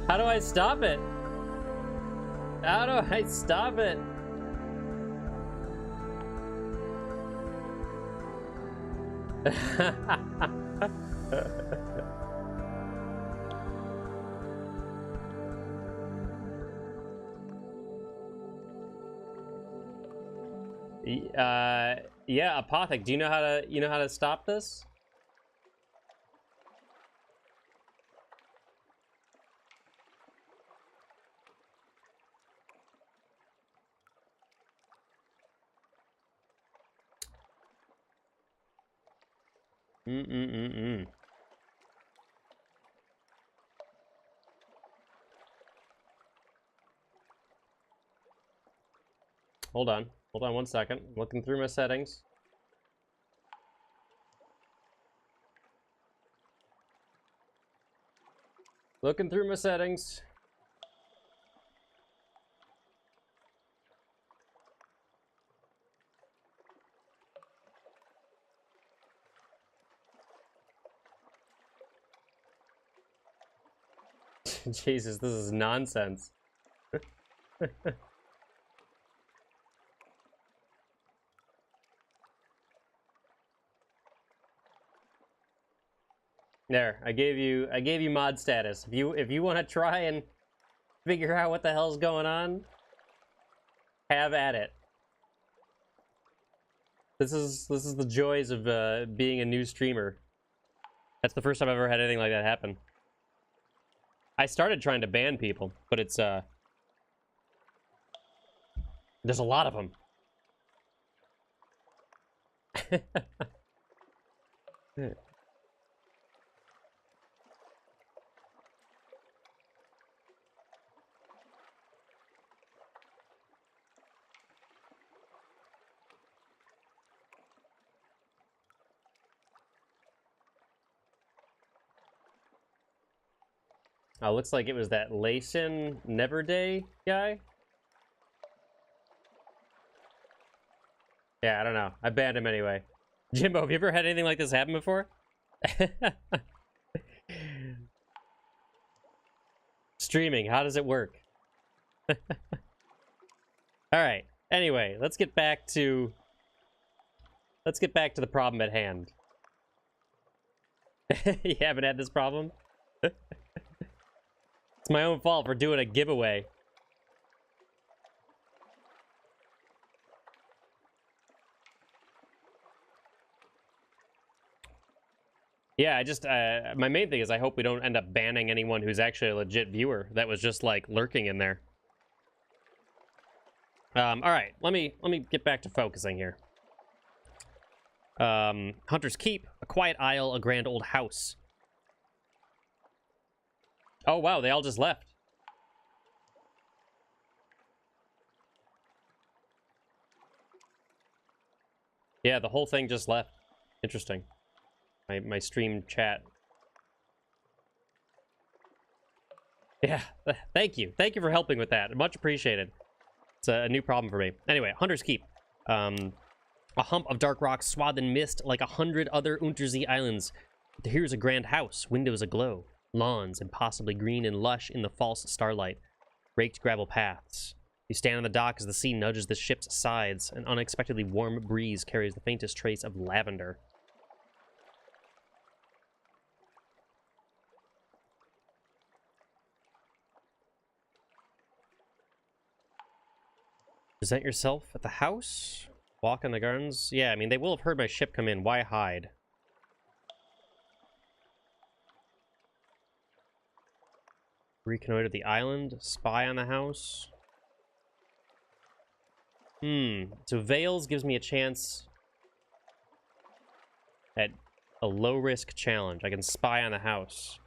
How do I stop it? How do I stop it? Yeah, Apothec, do you know how to stop this? Hold on 1 second. Looking through my settings. Looking through my settings. Jesus, this is nonsense. There, I gave you mod status. If you want to try and figure out what the hell's going on, have at it. This is the joys of being a new streamer. That's the first time I've ever had anything like that happen. I started trying to ban people, but it's there's a lot of them. Oh, looks like it was that Layson Neverday guy. Yeah, I don't know. I banned him anyway. Jimbo, have you ever had anything like this happen before? Streaming, how does it work? All right. Anyway, let's get back to the problem at hand. You haven't had this problem? It's my own fault for doing a giveaway. Yeah, I just, my main thing is I hope we don't end up banning anyone who's actually a legit viewer that was just, like, lurking in there. All right, let me get back to focusing here. Hunter's Keep, a quiet isle, a grand old house. Oh, wow, they all just left. Yeah, the whole thing just left. Interesting. My stream chat. Yeah, thank you. Thank you for helping with that. Much appreciated. It's a new problem for me. Anyway, Hunter's Keep. A hump of dark rock swathed in mist like 100 other Untersee islands. Here's a grand house, windows aglow, lawns impossibly green and lush in the false starlight, raked gravel paths. You stand on the dock as the sea nudges the ship's sides. An unexpectedly warm breeze carries the faintest trace of lavender. Present yourself at the house? Walk in the gardens? Yeah, I mean, they will have heard my ship come in. Why hide? Reconnoiter the island? Spy on the house? So Veils gives me a chance at a low-risk challenge. I can spy on the house.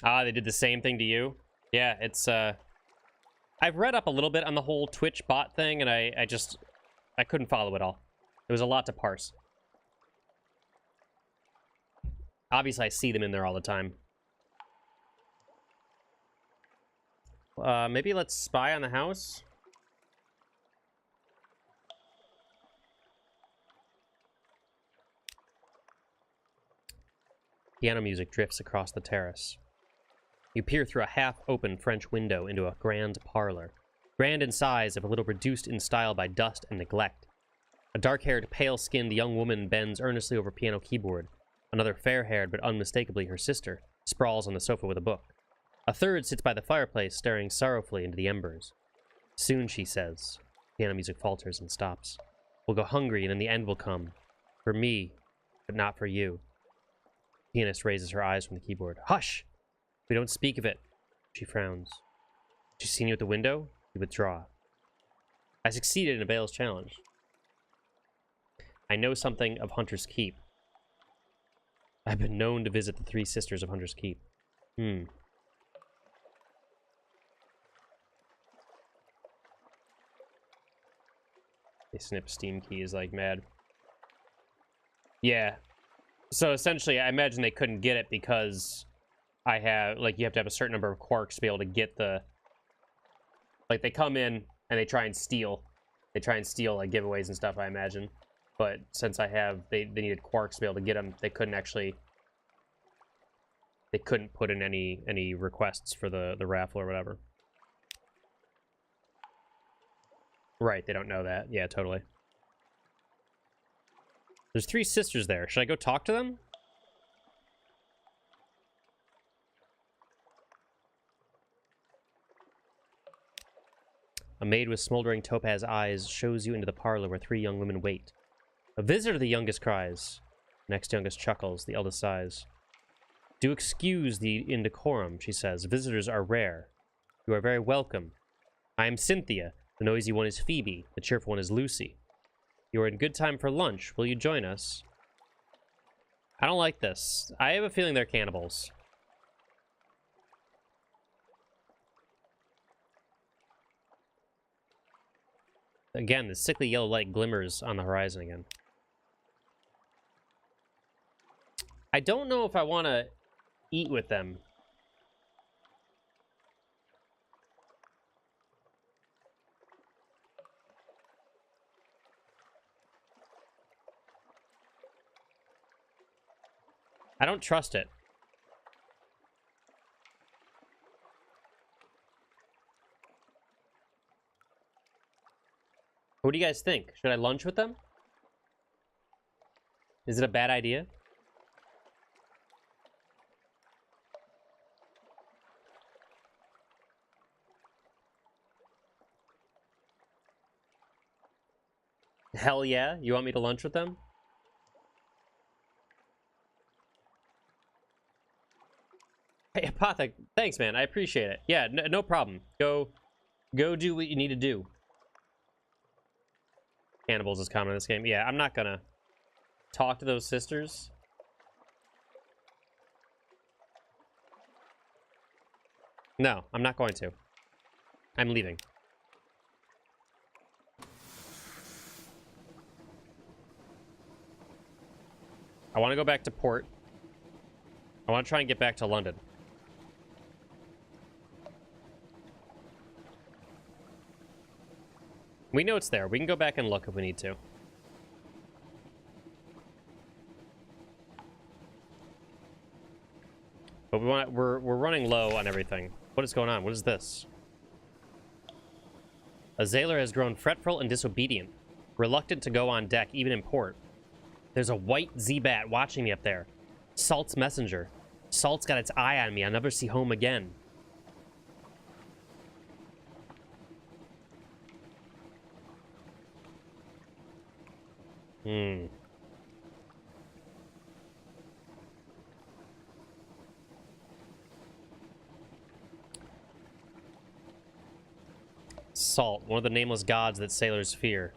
Ah, they did the same thing to you? Yeah, it's, I've read up a little bit on the whole Twitch bot thing, and I couldn't follow it all. There was a lot to parse. Obviously, I see them in there all the time. Maybe let's spy on the house? Piano music drifts across the terrace. You peer through a half-open French window into a grand parlor. Grand in size, if a little reduced in style by dust and neglect. A dark-haired, pale-skinned young woman bends earnestly over a piano keyboard. Another fair-haired, but unmistakably her sister, sprawls on the sofa with a book. A third sits by the fireplace, staring sorrowfully into the embers. Soon, she says. Piano music falters and stops. We'll go hungry, and then the end will come. For me, but not for you. The pianist raises her eyes from the keyboard. Hush! We don't speak of it. She frowns. She's seen you at the window? You withdraw. I succeeded in a Veils challenge. I know something of Hunter's Keep. I've been known to visit the three sisters of Hunter's Keep. They snip Steam keys like mad. Yeah. So essentially, I imagine they couldn't get it because I have, like, you have to have a certain number of quarks to be able to get the... Like, they come in and they try and steal. They try and steal, like, giveaways and stuff, I imagine. But since I have... They needed quarks to be able to get them, they couldn't actually... They couldn't put in any requests for the raffle or whatever. Right, they don't know that. Yeah, totally. There's three sisters there. Should I go talk to them? A maid with smoldering topaz eyes shows you into the parlor where three young women wait. A visitor, the youngest cries. Next youngest chuckles, the eldest sighs. Do excuse the indecorum, she says. Visitors are rare. You are very welcome. I am Cynthia. The noisy one is Phoebe. The cheerful one is Lucy. You are in good time for lunch. Will you join us? I don't like this. I have a feeling they're cannibals. Again, the sickly yellow light glimmers on the horizon again. I don't know if I want to eat with them. I don't trust it. What do you guys think? Should I lunch with them? Is it a bad idea? Hell yeah. You want me to lunch with them? Hey, Apothec, thanks, man. I appreciate it. Yeah, no problem. Go do what you need to do. Cannibals is common in this game. Yeah, I'm not gonna talk to those sisters. No, I'm not going to. I'm leaving. I want to go back to port. I want to try and get back to London. We know it's there. We can go back and look if we need to. But we're running low on everything. What is going on? What is this? A sailor has grown fretful and disobedient, reluctant to go on deck, even in port. There's a white Z-Bat watching me up there. Salt's messenger. Salt's got its eye on me. I'll never see home again. Salt, one of the nameless gods that sailors fear.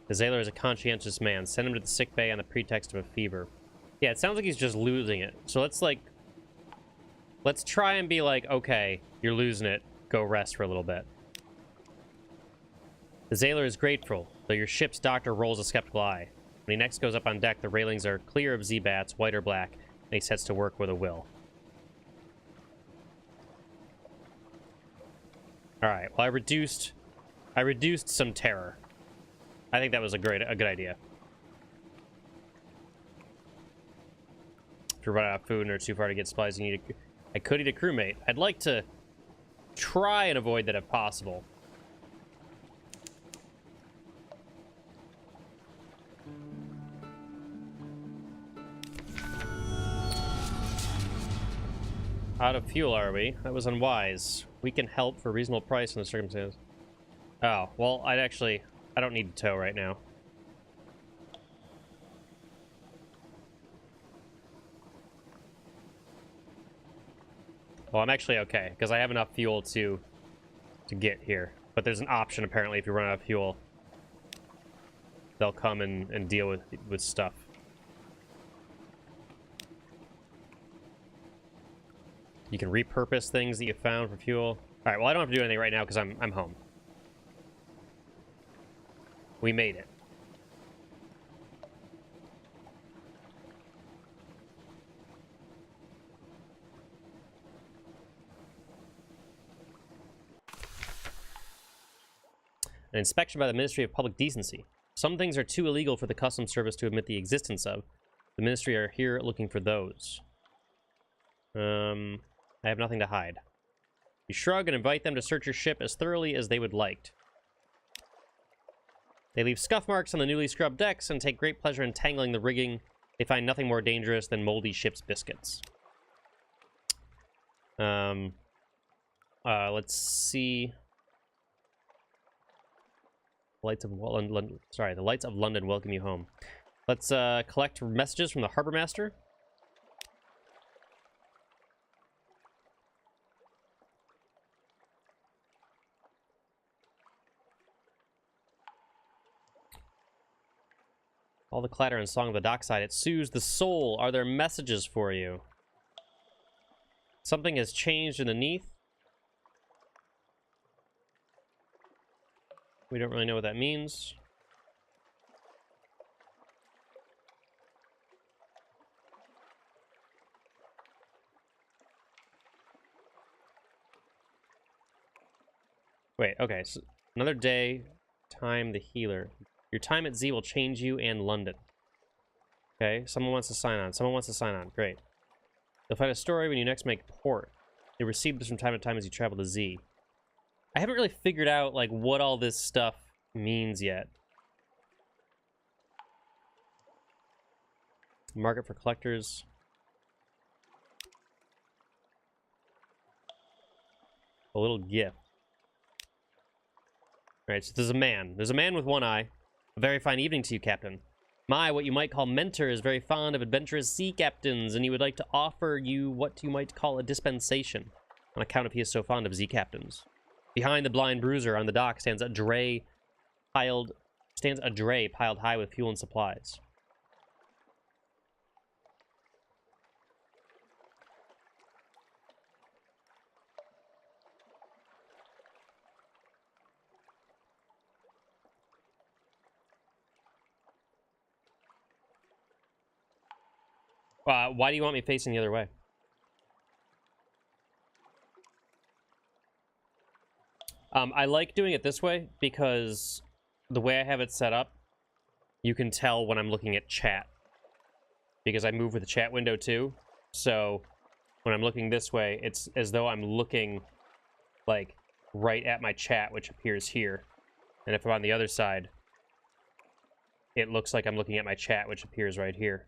The sailor is a conscientious man. Send him to the sick bay on the pretext of a fever. Yeah, it sounds like he's just losing it. So let's try and be like, okay, you're losing it. Go rest for a little bit. The sailor is grateful, though your ship's doctor rolls a skeptical eye. When he next goes up on deck, the railings are clear of Z-Bats, white or black, and he sets to work with a will. Alright, well, I reduced some terror. I think that was a good idea. If you run out of food and are too far to get supplies, you need I could eat a crewmate. I'd like to try and avoid that if possible. Out of fuel, are we? That was unwise. We can help for a reasonable price in the circumstances. Oh, well, I don't need to tow right now. Well, I'm actually okay, because I have enough fuel to get here. But there's an option, apparently, if you run out of fuel. They'll come and deal with stuff. You can repurpose things that you found for fuel. Alright, well, I don't have to do anything right now, because I'm home. We made it. An inspection by the Ministry of Public Decency. Some things are too illegal for the Customs Service to admit the existence of. The Ministry are here looking for those. I have nothing to hide. You shrug and invite them to search your ship as thoroughly as they would like. They leave scuff marks on the newly scrubbed decks and take great pleasure in tangling the rigging. They find nothing more dangerous than moldy ship's biscuits. Let's see. The lights of London welcome you home. Let's collect messages from the harbor master. All the clatter and song of the dockside, it soothes the soul. Are there messages for you? Something has changed underneath. We don't really know what that means. Wait, okay, so another day, time the healer. Your time at Z will change you and London. Okay, someone wants to sign on. Someone wants to sign on. Great. You'll find a story when you next make port. You'll receive this from time to time as you travel to Z. I haven't really figured out, like, what all this stuff means yet. Market for collectors. A little gift. Alright, so there's a man. There's a man with one eye. A very fine evening to you, Captain. My, what you might call mentor, is very fond of adventurous sea captains, and he would like to offer you what you might call a dispensation, on account of he is so fond of sea captains. Behind the blind bruiser on the dock stands a dray piled high with fuel and supplies. Why do you want me facing the other way? I like doing it this way because the way I have it set up, you can tell when I'm looking at chat. Because I move with the chat window too. So when I'm looking this way, it's as though I'm looking like right at my chat, which appears here. And if I'm on the other side, it looks like I'm looking at my chat, which appears right here.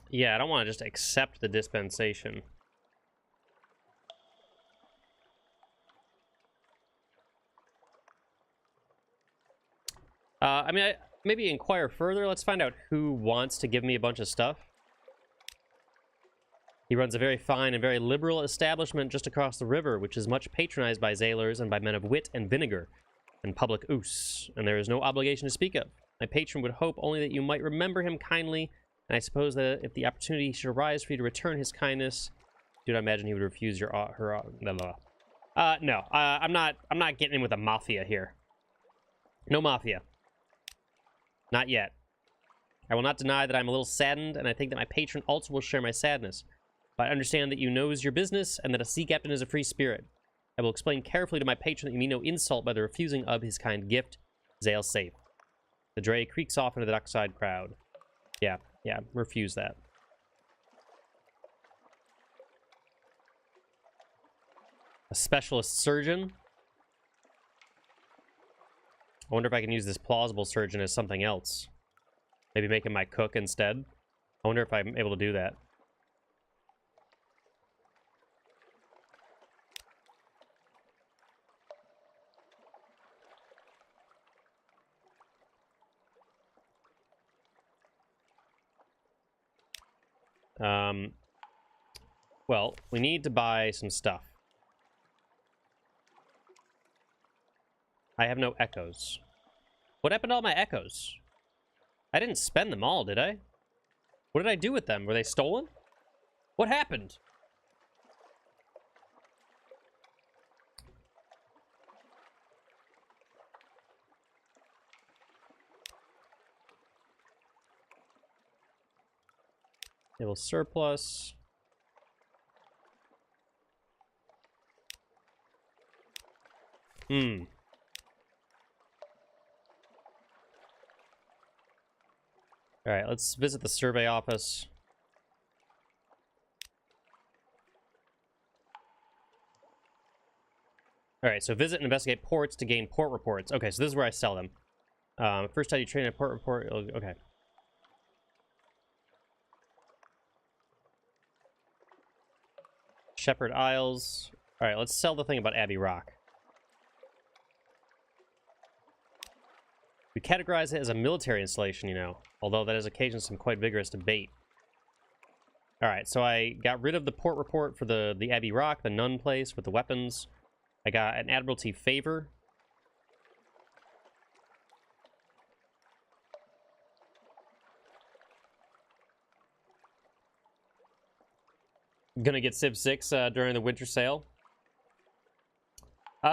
Yeah, I don't want to just accept the dispensation. I mean, maybe inquire further. Let's find out who wants to give me a bunch of stuff. He runs a very fine and very liberal establishment just across the river, which is much patronized by sailors and by men of wit and vinegar and public use, and there is no obligation to speak of. My patron would hope only that you might remember him kindly, and I suppose that if the opportunity should arise for you to return his kindness, do not imagine he would refuse your no. I'm not getting in with the mafia here. No mafia. Not yet. I will not deny that I'm a little saddened, and I think that my patron also will share my sadness. But I understand that you knows your business, and that a sea captain is a free spirit. I will explain carefully to my patron that you mean no insult by the refusing of his kind gift. Zale safe. The dray creaks off into the dockside crowd. Yeah, refuse that. A specialist surgeon? I wonder if I can use this plausible surgeon as something else. Maybe make him my cook instead. I wonder if I'm able to do that. Well, we need to buy some stuff. I have no echoes. What happened to all my echoes? I didn't spend them all, did I? What did I do with them? Were they stolen? What happened? Naval surplus. Alright, let's visit the survey office. Alright, so visit and investigate ports to gain port reports. Okay, so this is where I sell them. First time you train a port report. Okay. Shepherd Isles. Alright, let's sell the thing about Abbey Rock. We categorize it as a military installation, you know, although that has occasioned some quite vigorous debate. Alright, so I got rid of the port report for the Abbey Rock, the nun place with the weapons. I got an Admiralty favor. Gonna get Civ 6 during the winter sale.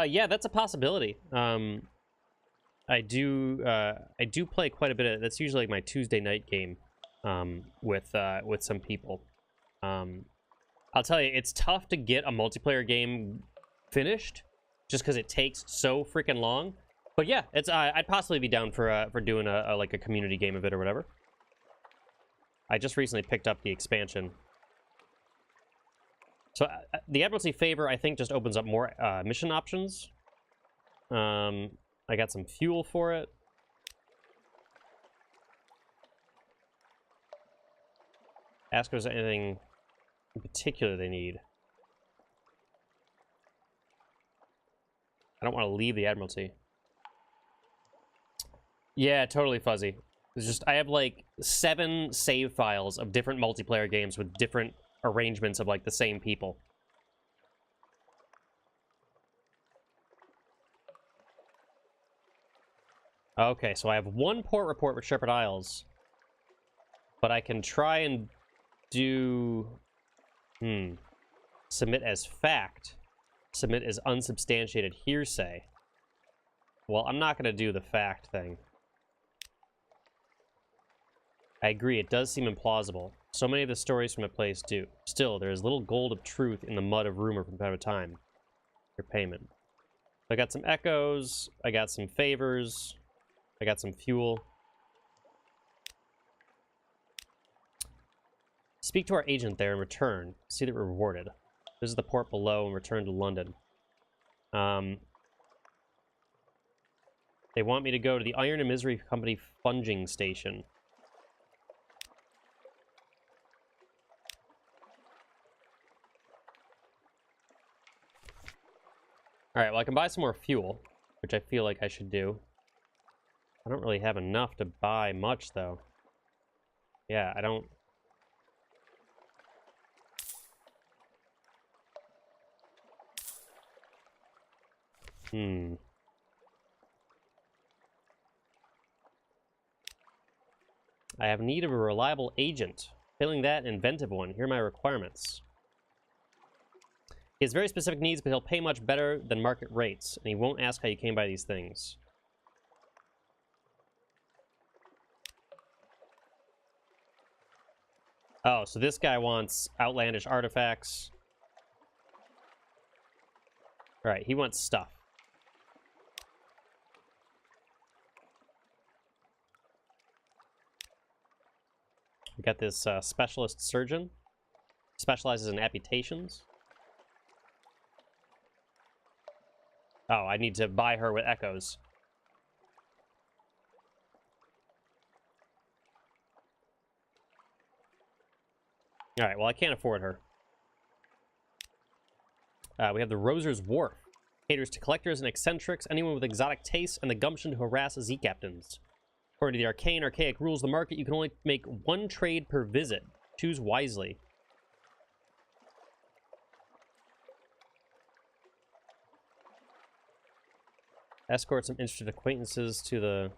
Yeah, that's a possibility. I do play quite a bit of, that's usually like my Tuesday night game with some people. I'll tell you, it's tough to get a multiplayer game finished just because it takes so freaking long. But yeah, it's I'd possibly be down for doing like a community game of it or whatever. I just recently picked up the expansion. So the Admiralty favor, I think, just opens up more mission options. I got some fuel for it. Ask if there's anything in particular they need. I don't want to leave the Admiralty. Yeah, totally fuzzy. It's just, I have like 7 save files of different multiplayer games with different arrangements of like the same people. Okay, so I have one port report with Shepherd Isles. But I can try and do... Submit as fact. Submit as unsubstantiated hearsay. Well, I'm not going to do the fact thing. I agree, it does seem implausible. So many of the stories from a place do. Still, there is little gold of truth in the mud of rumor from time to time. Your payment. I got some echoes, I got some favors, I got some fuel. Speak to our agent there and return. See that we're rewarded. Visit the port below and return to London. They want me to go to the Iron and Misery Company funging station. Alright, well I can buy some more fuel, which I feel like I should do. I don't really have enough to buy much, though. Yeah, I don't... I have need of a reliable agent. Failing that, an inventive one. Here are my requirements. He has very specific needs, but he'll pay much better than market rates, and he won't ask how you came by these things. Oh, so this guy wants outlandish artifacts. Alright, he wants stuff. We got this specialist surgeon. Specializes in amputations. Oh, I need to buy her with echoes. Alright, well I can't afford her. We have the Roser's Wharf. Caters to collectors and eccentrics, anyone with exotic tastes, and the gumption to harass Z-captains. According to the archaic rules of the market, you can only make one trade per visit. Choose wisely. Escort some interested acquaintances to the...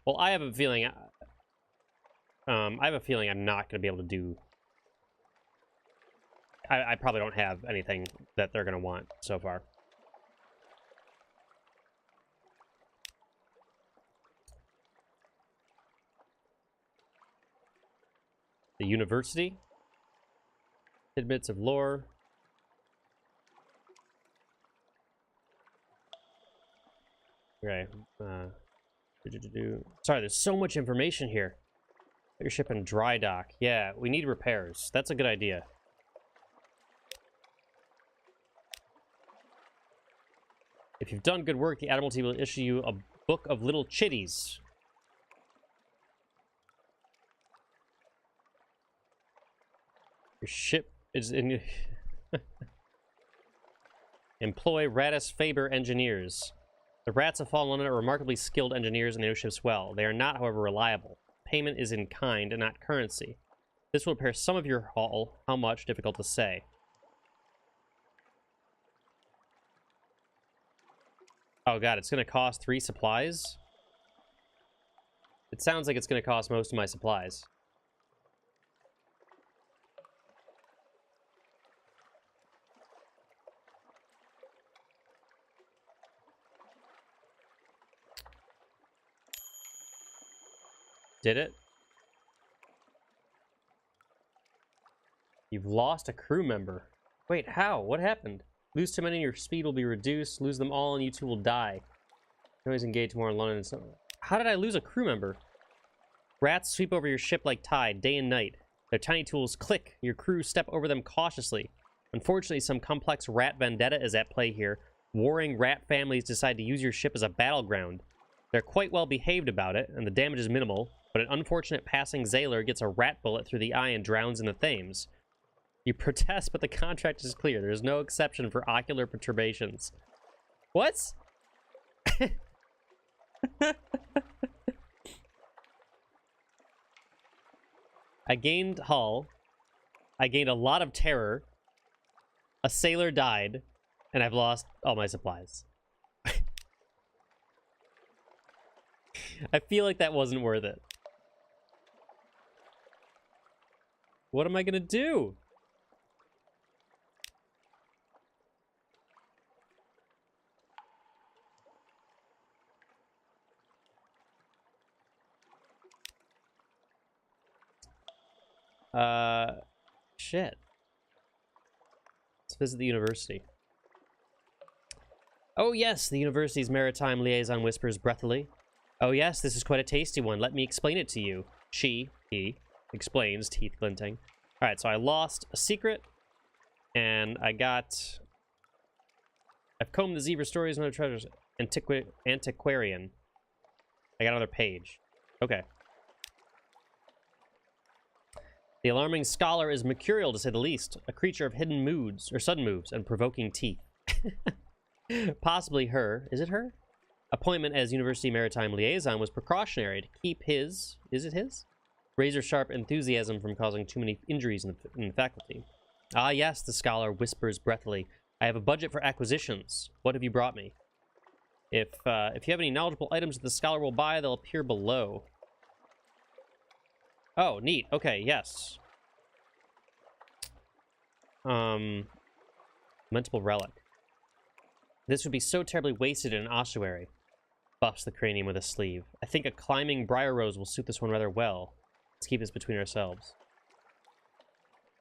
Well, I have a feeling... I have a feeling I'm not going to be able to do... I probably don't have anything that they're going to want so far. The university. Tidbits of lore. Okay. Sorry, there's so much information here. Your ship in dry dock. Yeah, we need repairs. That's a good idea. If you've done good work, the Admiralty will issue you a book of little chitties. Your ship is in... Employ Radis Faber engineers. The Rats of Fallen London are remarkably skilled engineers and they know ships well. They are not, however, reliable. Payment is in kind and not currency. This will repair some of your hull. How much? Difficult to say. Oh god, it's going to cost 3 supplies? It sounds like it's going to cost most of my supplies. Did it? You've lost a crew member. Wait, how? What happened? Lose too many, your speed will be reduced. Lose them all, and you two will die. You always engage more in London. So, how did I lose a crew member? Rats sweep over your ship like tide, day and night. Their tiny tools click. Your crew step over them cautiously. Unfortunately, some complex rat vendetta is at play here. Warring rat families decide to use your ship as a battleground. They're quite well behaved about it, and the damage is minimal, but an unfortunate passing Zailor gets a rat bullet through the eye and drowns in the Thames. You protest, but the contract is clear. There is no exception for ocular perturbations. What? I gained hull. I gained a lot of terror. A sailor died. And I've lost all my supplies. I feel like that wasn't worth it. What am I gonna do? Shit. Let's visit the university. Oh yes, the university's maritime liaison whispers breathily. Oh yes, this is quite a tasty one. Let me explain it to you. He explains, teeth glinting. Alright, so I lost a secret, and I've combed the zebra stories and other treasures. Antiquarian. I got another page. Okay. The alarming scholar is mercurial, to say the least. A creature of hidden moods, or sudden moves, and provoking teeth. Possibly her. Is it her? Appointment as University Maritime Liaison was precautionary to keep his... Is it his? Razor-sharp enthusiasm from causing too many injuries in the faculty. Ah, yes, the scholar whispers breathily. I have a budget for acquisitions. What have you brought me? If you have any knowledgeable items that the scholar will buy, they'll appear below. Oh, neat. Okay, yes. Lamentable relic. This would be so terribly wasted in an ossuary. Buffs the cranium with a sleeve. I think a climbing briar rose will suit this one rather well. Let's keep this between ourselves.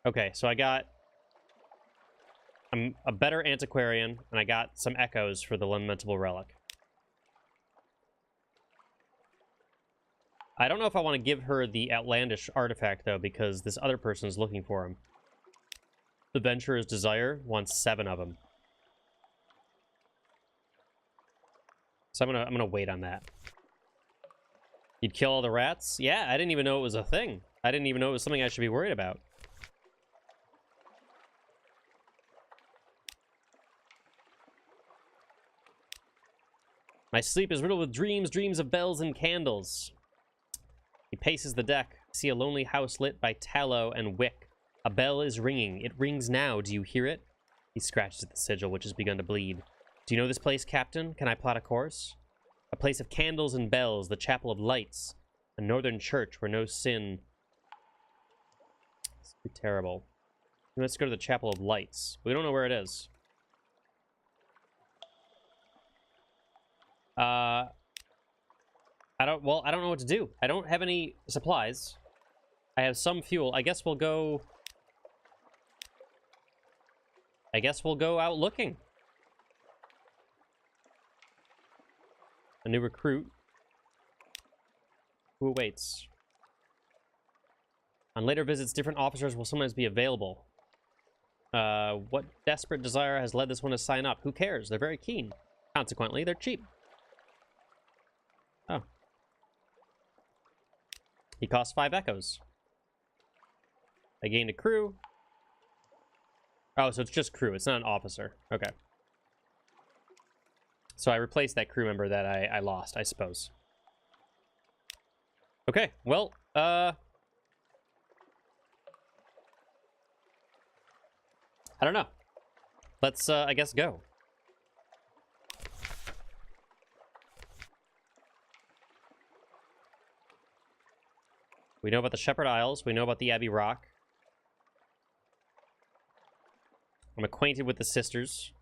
Okay, so I got a better antiquarian, and I got some echoes for the lamentable relic. I don't know if I want to give her the outlandish artifact, though, because this other person is looking for him. The Venturer's Desire wants 7 of them. So I'm gonna wait on that. You'd kill all the rats? Yeah, I didn't even know it was a thing. I didn't even know it was something I should be worried about. My sleep is riddled with dreams of bells and candles. He paces the deck. See a lonely house lit by tallow and wick. A bell is ringing. It rings now. Do you hear it? He scratches at the sigil, which has begun to bleed. Do you know this place, Captain? Can I plot a course? A place of candles and bells, the chapel of lights. A northern church where no sin... This would be terrible. Let's go to the chapel of lights. We don't know where it is. I don't know what to do. I don't have any supplies. I have some fuel. I guess we'll go out looking. A new recruit. Who awaits? On later visits, different officers will sometimes be available. What desperate desire has led this one to sign up? Who cares? They're very keen. Consequently, they're cheap. Oh. He costs 5 echoes. I gained a crew. Oh, so it's just crew. It's not an officer. Okay. So I replaced that crew member that I lost, I suppose. Okay, well, I don't know. Let's, I guess, go. We know about the Shepherd Isles. We know about the Abbey Rock. I'm acquainted with the sisters.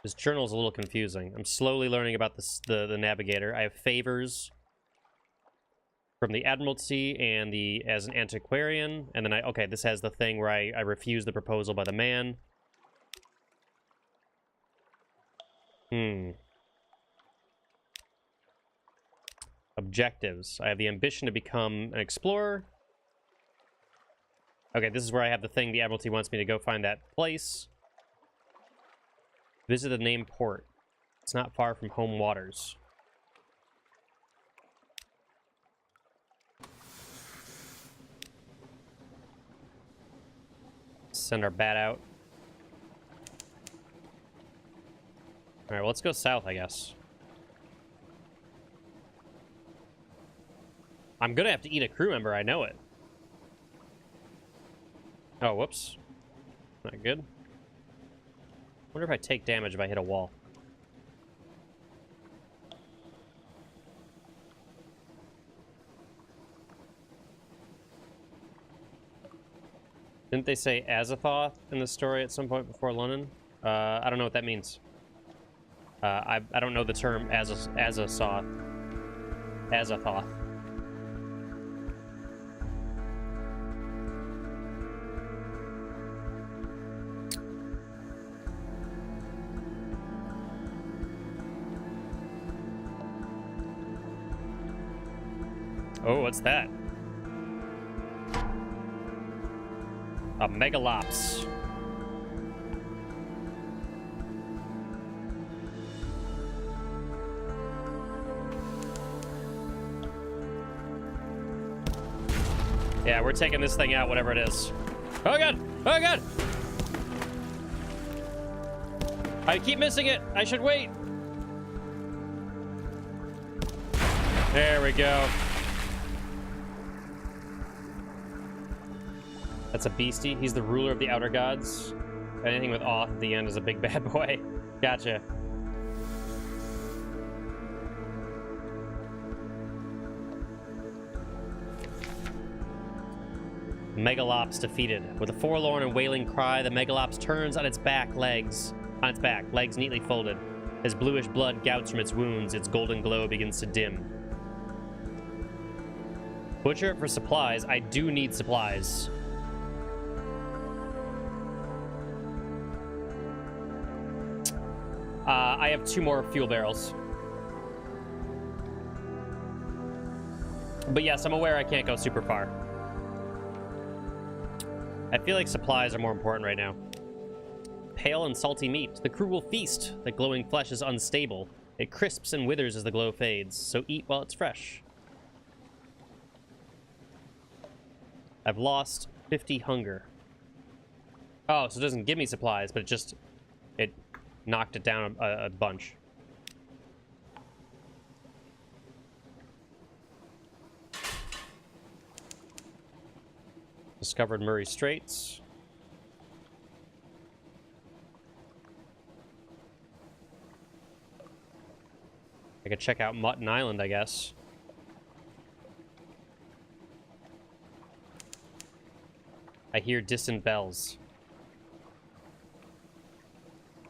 This journal's a little confusing. I'm slowly learning about the navigator. I have favors from the Admiralty and as an antiquarian. And then okay, this has the thing where I refuse the proposal by the man. Objectives. I have the ambition to become an explorer. Okay, this is where I have the thing the Admiralty wants me to go find that place. Visit the named port. It's not far from home waters. Send our bat out. Alright, well, let's go south, I guess. I'm gonna have to eat a crew member, I know it. Oh, whoops. Not good. Wonder if I take damage if I hit a wall. Didn't they say Azathoth in the story at some point before London? I don't know what that means. I don't know the term Azathoth. Azathoth. Oh, what's that? A megalops. Yeah, we're taking this thing out, whatever it is. Oh god! Oh god! I keep missing it. I should wait. There we go. That's a beastie. He's the ruler of the outer gods. Anything with off at the end is a big bad boy. Gotcha. Megalops defeated. With a forlorn and wailing cry, the Megalops turns on its back, legs neatly folded. As bluish blood gouts from its wounds, its golden glow begins to dim. Butcher it for supplies. I do need supplies. I have 2 more fuel barrels. But yes, I'm aware I can't go super far. I feel like supplies are more important right now. Pale and salty meat. The crew will feast. The glowing flesh is unstable. It crisps and withers as the glow fades, so eat while it's fresh. I've lost 50 hunger. Oh, so it doesn't give me supplies, but it knocked it down a bunch. Discovered Murray Straits. I could check out Mutton Island, I guess. I hear distant bells.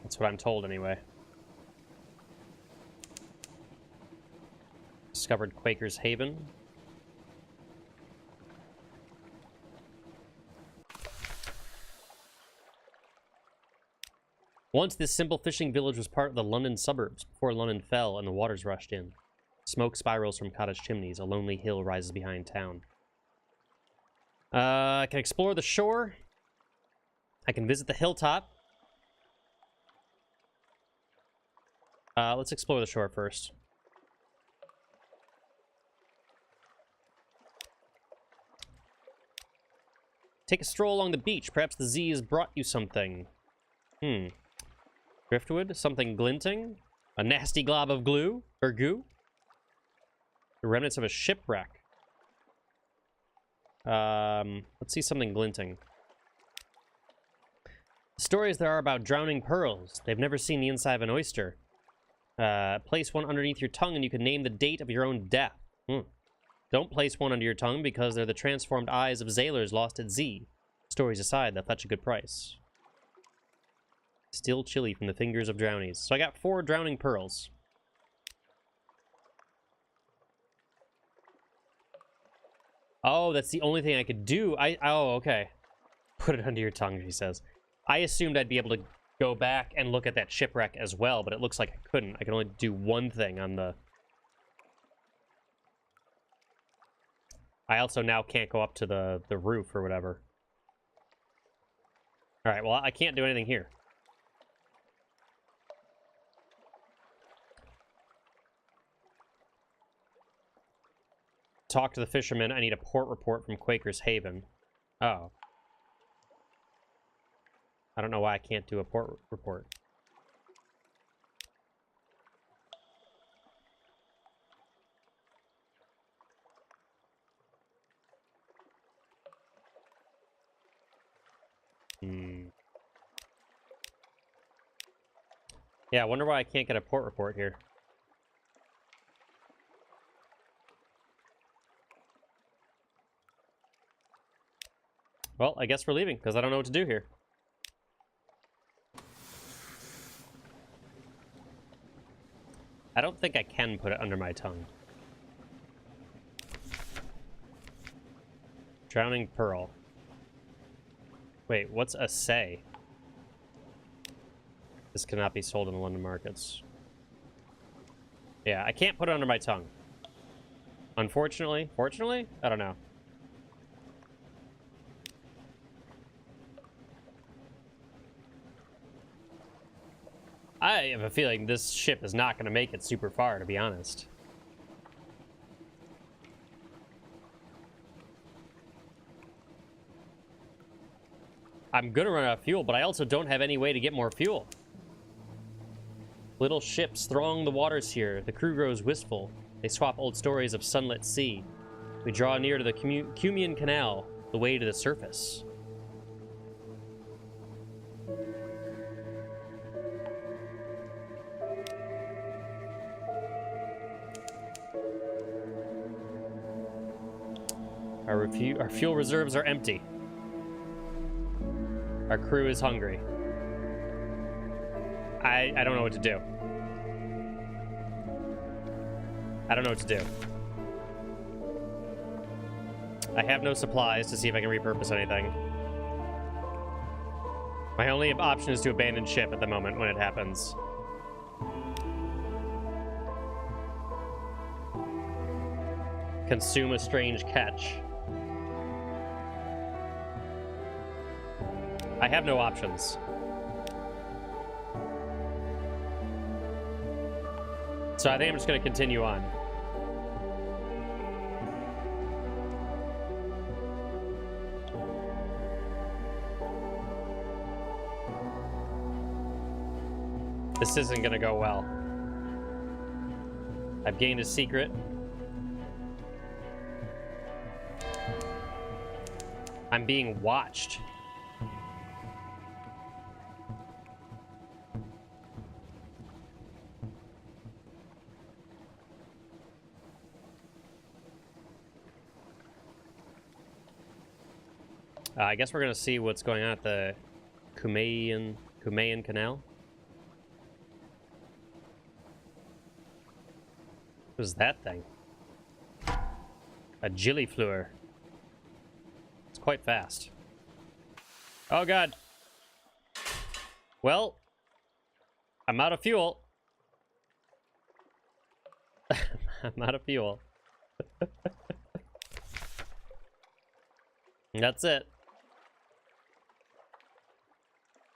That's what I'm told, anyway. Discovered Quaker's Haven. Once this simple fishing village was part of the London suburbs, before London fell and the waters rushed in. Smoke spirals from cottage chimneys. A lonely hill rises behind town. I can explore the shore. I can visit the hilltop. Let's explore the shore first. Take a stroll along the beach. Perhaps the Z has brought you something. Driftwood? Something glinting? A nasty glob of glue? Or goo? The remnants of a shipwreck. Let's see something glinting. The stories there are about drowning pearls. They've never seen the inside of an oyster. Place one underneath your tongue and you can name the date of your own death. Don't place one under your tongue because they're the transformed eyes of sailors lost at sea. Stories aside, they'll fetch a good price. Still chilly from the fingers of drownies. So I got 4 drowning pearls. Oh, that's the only thing I could do. Oh, okay. Put it under your tongue, he says. I assumed I'd be able to go back and look at that shipwreck as well, but it looks like I couldn't. I can only do one thing on the... I also now can't go up to the roof or whatever. Alright, well, I can't do anything here. Talk to the fisherman. I need a port report from Quaker's Haven. Oh. I don't know why I can't do a port report. Yeah, I wonder why I can't get a port report here. Well, I guess we're leaving, because I don't know what to do here. I don't think I can put it under my tongue. Drowning Pearl. Wait, what's a say? This cannot be sold in the London markets. Yeah, I can't put it under my tongue. Unfortunately. Fortunately? I don't know. I have a feeling this ship is not going to make it super far, to be honest. I'm going to run out of fuel, but I also don't have any way to get more fuel. Little ships throng the waters here. The crew grows wistful. They swap old stories of sunlit sea. We draw near to the Cumean Canal, the way to the surface. Our fuel reserves are empty. Our crew is hungry. I don't know what to do. I don't know what to do. I have no supplies to see if I can repurpose anything. My only option is to abandon ship at the moment when it happens. Consume a strange catch. I have no options. So I think I'm just going to continue on. This isn't going to go well. I've gained a secret. I'm being watched. I guess we're going to see what's going on at the Cumean Canal. What is that thing? A gilliflower. It's quite fast. Oh, God. Well, I'm out of fuel. I'm out of fuel. That's it.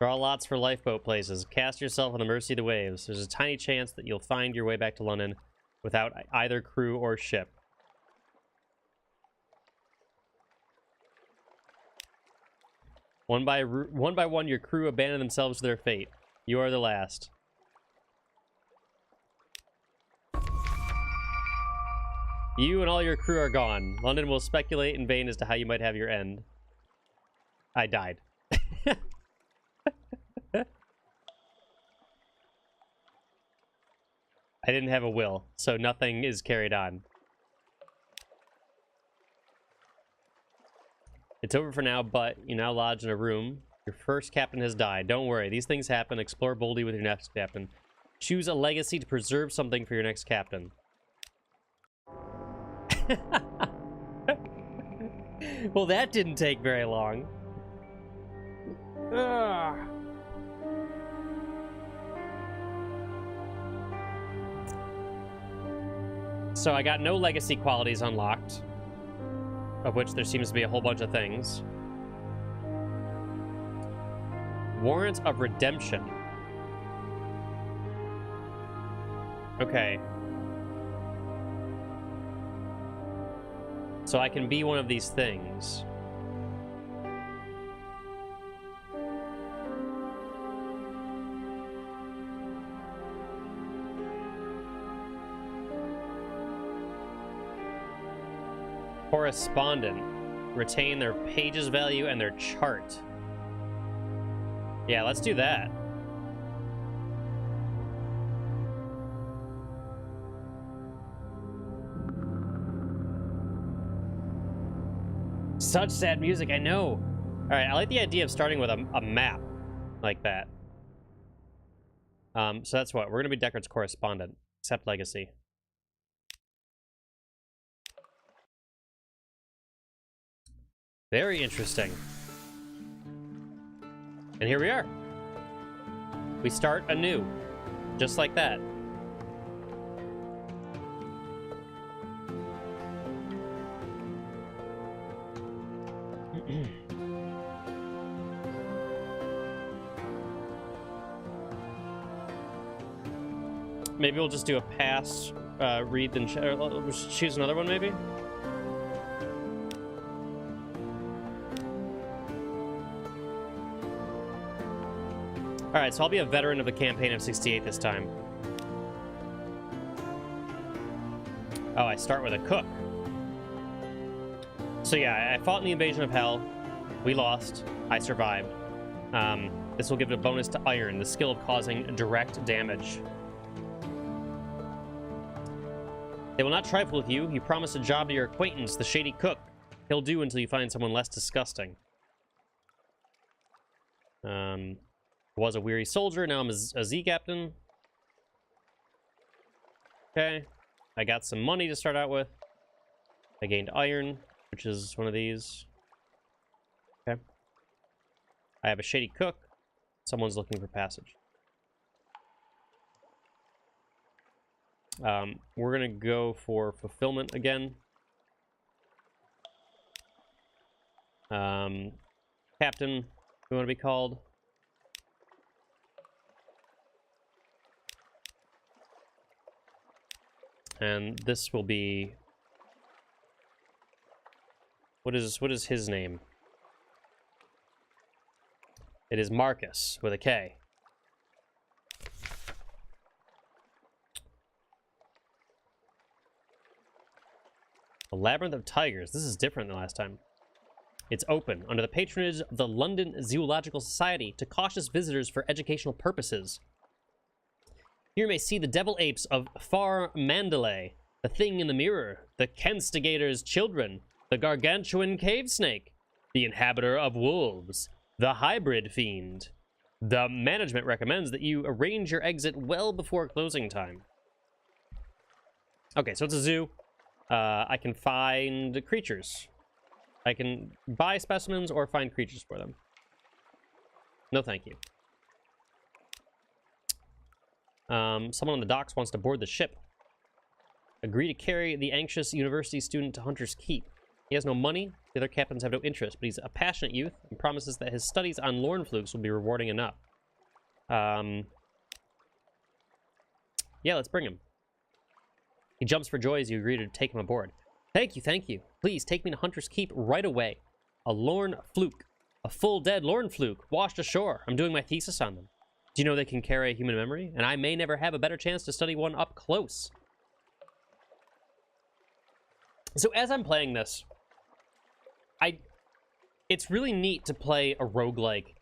Draw lots for lifeboat places. Cast yourself on the mercy of the waves. There's a tiny chance that you'll find your way back to London without either crew or ship. One by one, your crew abandon themselves to their fate. You are the last. You and all your crew are gone. London will speculate in vain as to how you might have your end. I died. I didn't have a will, so nothing is carried on. It's over for now, but you now lodge in a room. Your first captain has died. Don't worry, these things happen. Explore boldly with your next captain. Choose a legacy to preserve something for your next captain. Well, that didn't take very long. Ugh. So I got no legacy qualities unlocked, of which there seems to be a whole bunch of things. Warrant of redemption. Okay. So I can be one of these things. Correspondent. Retain their pages value and their chart. Yeah, let's do that. Such sad music, I know. All right, I like the idea of starting with a map like that. So that's what we're gonna be Deckard's correspondent. Accept legacy. Very interesting. And here we are. We start anew, just like that. Maybe we'll just do a pass, read, then choose another one, maybe? Alright, so I'll be a veteran of the campaign of 68 this time. Oh, I start with a cook. So yeah, I fought in the invasion of hell. We lost. I survived. This will give it a bonus to iron, the skill of causing direct damage. They will not trifle with you. You promised a job to your acquaintance, the shady cook. He'll do until you find someone less disgusting. Was a weary soldier, now I'm a Z captain. Okay. I got some money to start out with. I gained iron, which is one of these. Okay. I have a shady cook. Someone's looking for passage. We're gonna go for fulfillment again. Captain, we want to be called. And this will be... What is his name? It is Marcus, with a K. A Labyrinth of Tigers. This is different than last time. It's open, under the patronage of the London Zoological Society, to cautious visitors for educational purposes. Here you may see the devil apes of Far Mandalay, the thing in the mirror, the Kenstigator's children, the gargantuan cave snake, the inhabitor of wolves, the hybrid fiend. The management recommends that you arrange your exit well before closing time. Okay, so it's a zoo. I can find creatures. I can buy specimens or find creatures for them. No, thank you. Someone on the docks wants to board the ship. Agree to carry the anxious university student to Hunter's Keep. He has no money, the other captains have no interest, but he's a passionate youth and promises that his studies on Lorn flukes will be rewarding enough. Yeah, let's bring him. He jumps for joy as you agree to take him aboard. Thank you, thank you. Please take me to Hunter's Keep right away. A Lorn fluke. A full dead Lorn fluke washed ashore. I'm doing my thesis on them. Do you know they can carry a human memory? And I may never have a better chance to study one up close. So as I'm playing this, it's really neat to play a roguelike.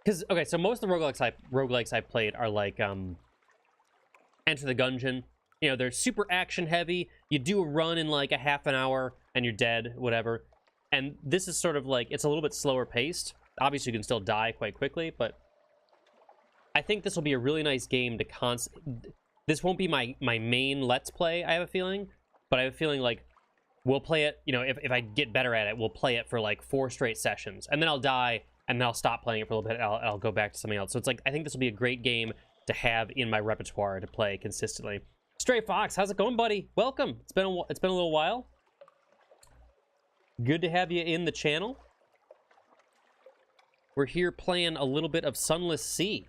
Because, okay, so most of the roguelikes I've played are like, Enter the Gungeon. You know, they're super action heavy. You do a run in like a half an hour and you're dead, whatever. And this is sort of like, it's a little bit slower paced. Obviously, you can still die quite quickly, but I think this will be a really nice game to this won't be my main Let's Play, I have a feeling. But I have a feeling like we'll play it, you know, if I get better at it, we'll play it for like 4 straight sessions. And then I'll die, and then I'll stop playing it for a little bit, and I'll go back to something else. So it's like, I think this will be a great game to have in my repertoire to play consistently. Stray Fox, how's it going, buddy? Welcome. It's been a little while. Good to have you in the channel. We're here playing a little bit of Sunless Sea.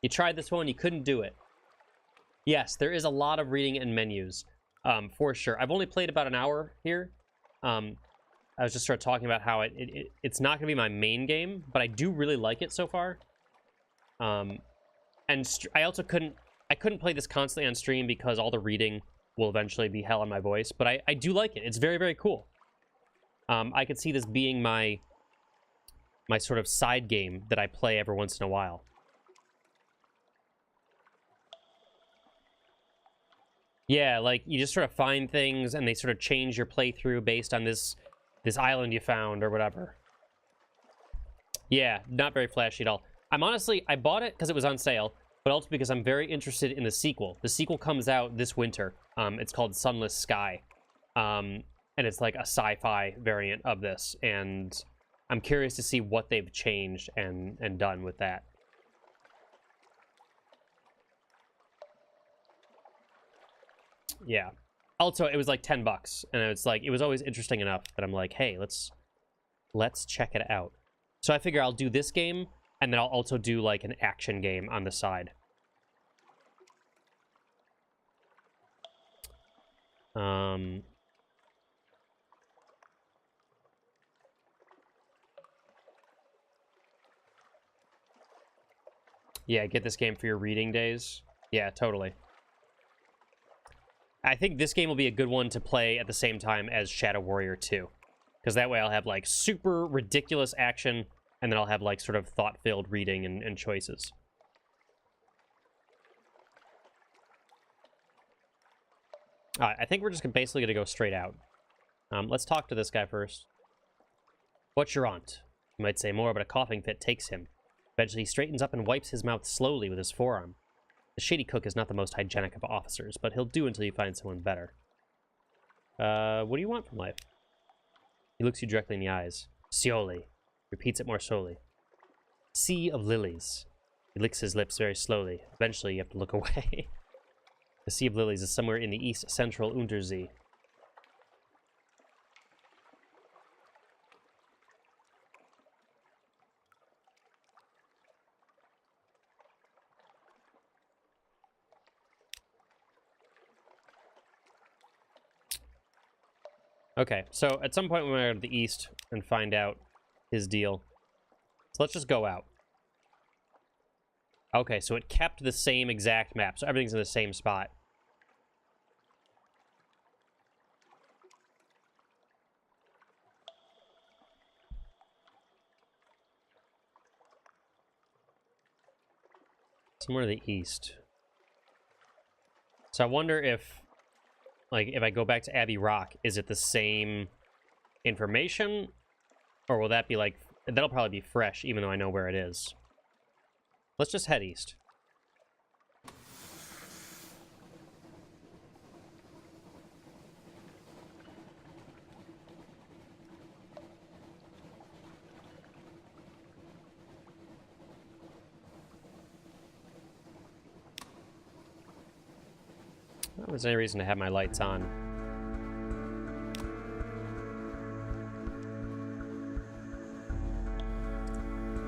You tried this one, you couldn't do it. Yes, there is a lot of reading and menus, for sure. I've only played about an hour here. I was just sort of talking about how it's not going to be my main game, but I do really like it so far. And I also couldn't play this constantly on stream because all the reading will eventually be hell on my voice, but I do like it. It's very, very cool. I could see this being my sort of side game that I play every once in a while. Yeah, like, you just sort of find things, and they sort of change your playthrough based on this this island you found or whatever. Yeah, not very flashy at all. I bought it because it was on sale, but also because I'm very interested in the sequel. The sequel comes out this winter. It's called Sunless Sky. And it's like a sci-fi variant of this, and I'm curious to see what they've changed and done with that. Yeah. Also, it was like $10, and it's like, it was always interesting enough that I'm like, hey, let's check it out. So I figure I'll do this game, and then I'll also do like an action game on the side. Yeah, get this game for your reading days. Yeah, totally. I think this game will be a good one to play at the same time as Shadow Warrior 2. Because that way I'll have, like, super ridiculous action, and then I'll have, like, sort of thought-filled reading and choices. Alright, I think we're just basically going to go straight out. Let's talk to this guy first. What's your aunt? You might say more, but a coughing fit takes him. Eventually he straightens up and wipes his mouth slowly with his forearm. The shady cook is not the most hygienic of officers, but he'll do until you find someone better. What do you want from life? He looks you directly in the eyes. Scioli. Repeats it more slowly. Sea of lilies. He licks his lips very slowly. Eventually you have to look away. The Sea of Lilies is somewhere in the east-central Untersee. Okay, so at some point we might go to the east and find out his deal. So let's just go out. Okay, so it kept the same exact map, so everything's in the same spot. Somewhere to the east. So I wonder if, like, if I go back to Abbey Rock, is it the same information? Or will that be, like, that'll probably be fresh, even though I know where it is. Let's just head east. I don't think there's any reason to have my lights on.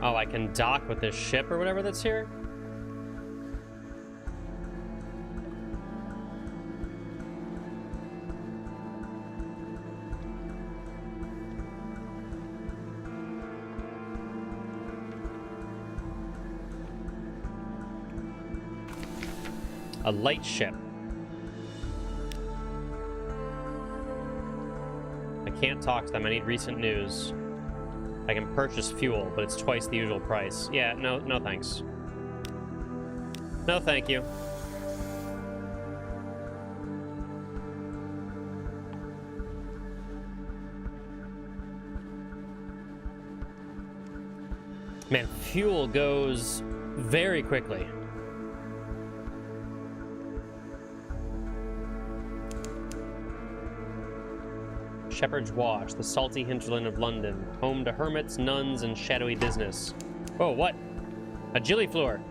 Oh, I can dock with this ship or whatever that's here? A light ship. I can't talk to them. I need recent news. I can purchase fuel, but it's twice the usual price. Yeah, no thanks. No thank you. Man, fuel goes very quickly. Shepherd's Wash, the salty hinterland of London, home to hermits, nuns, and shadowy business. Oh, what? A gilliflower.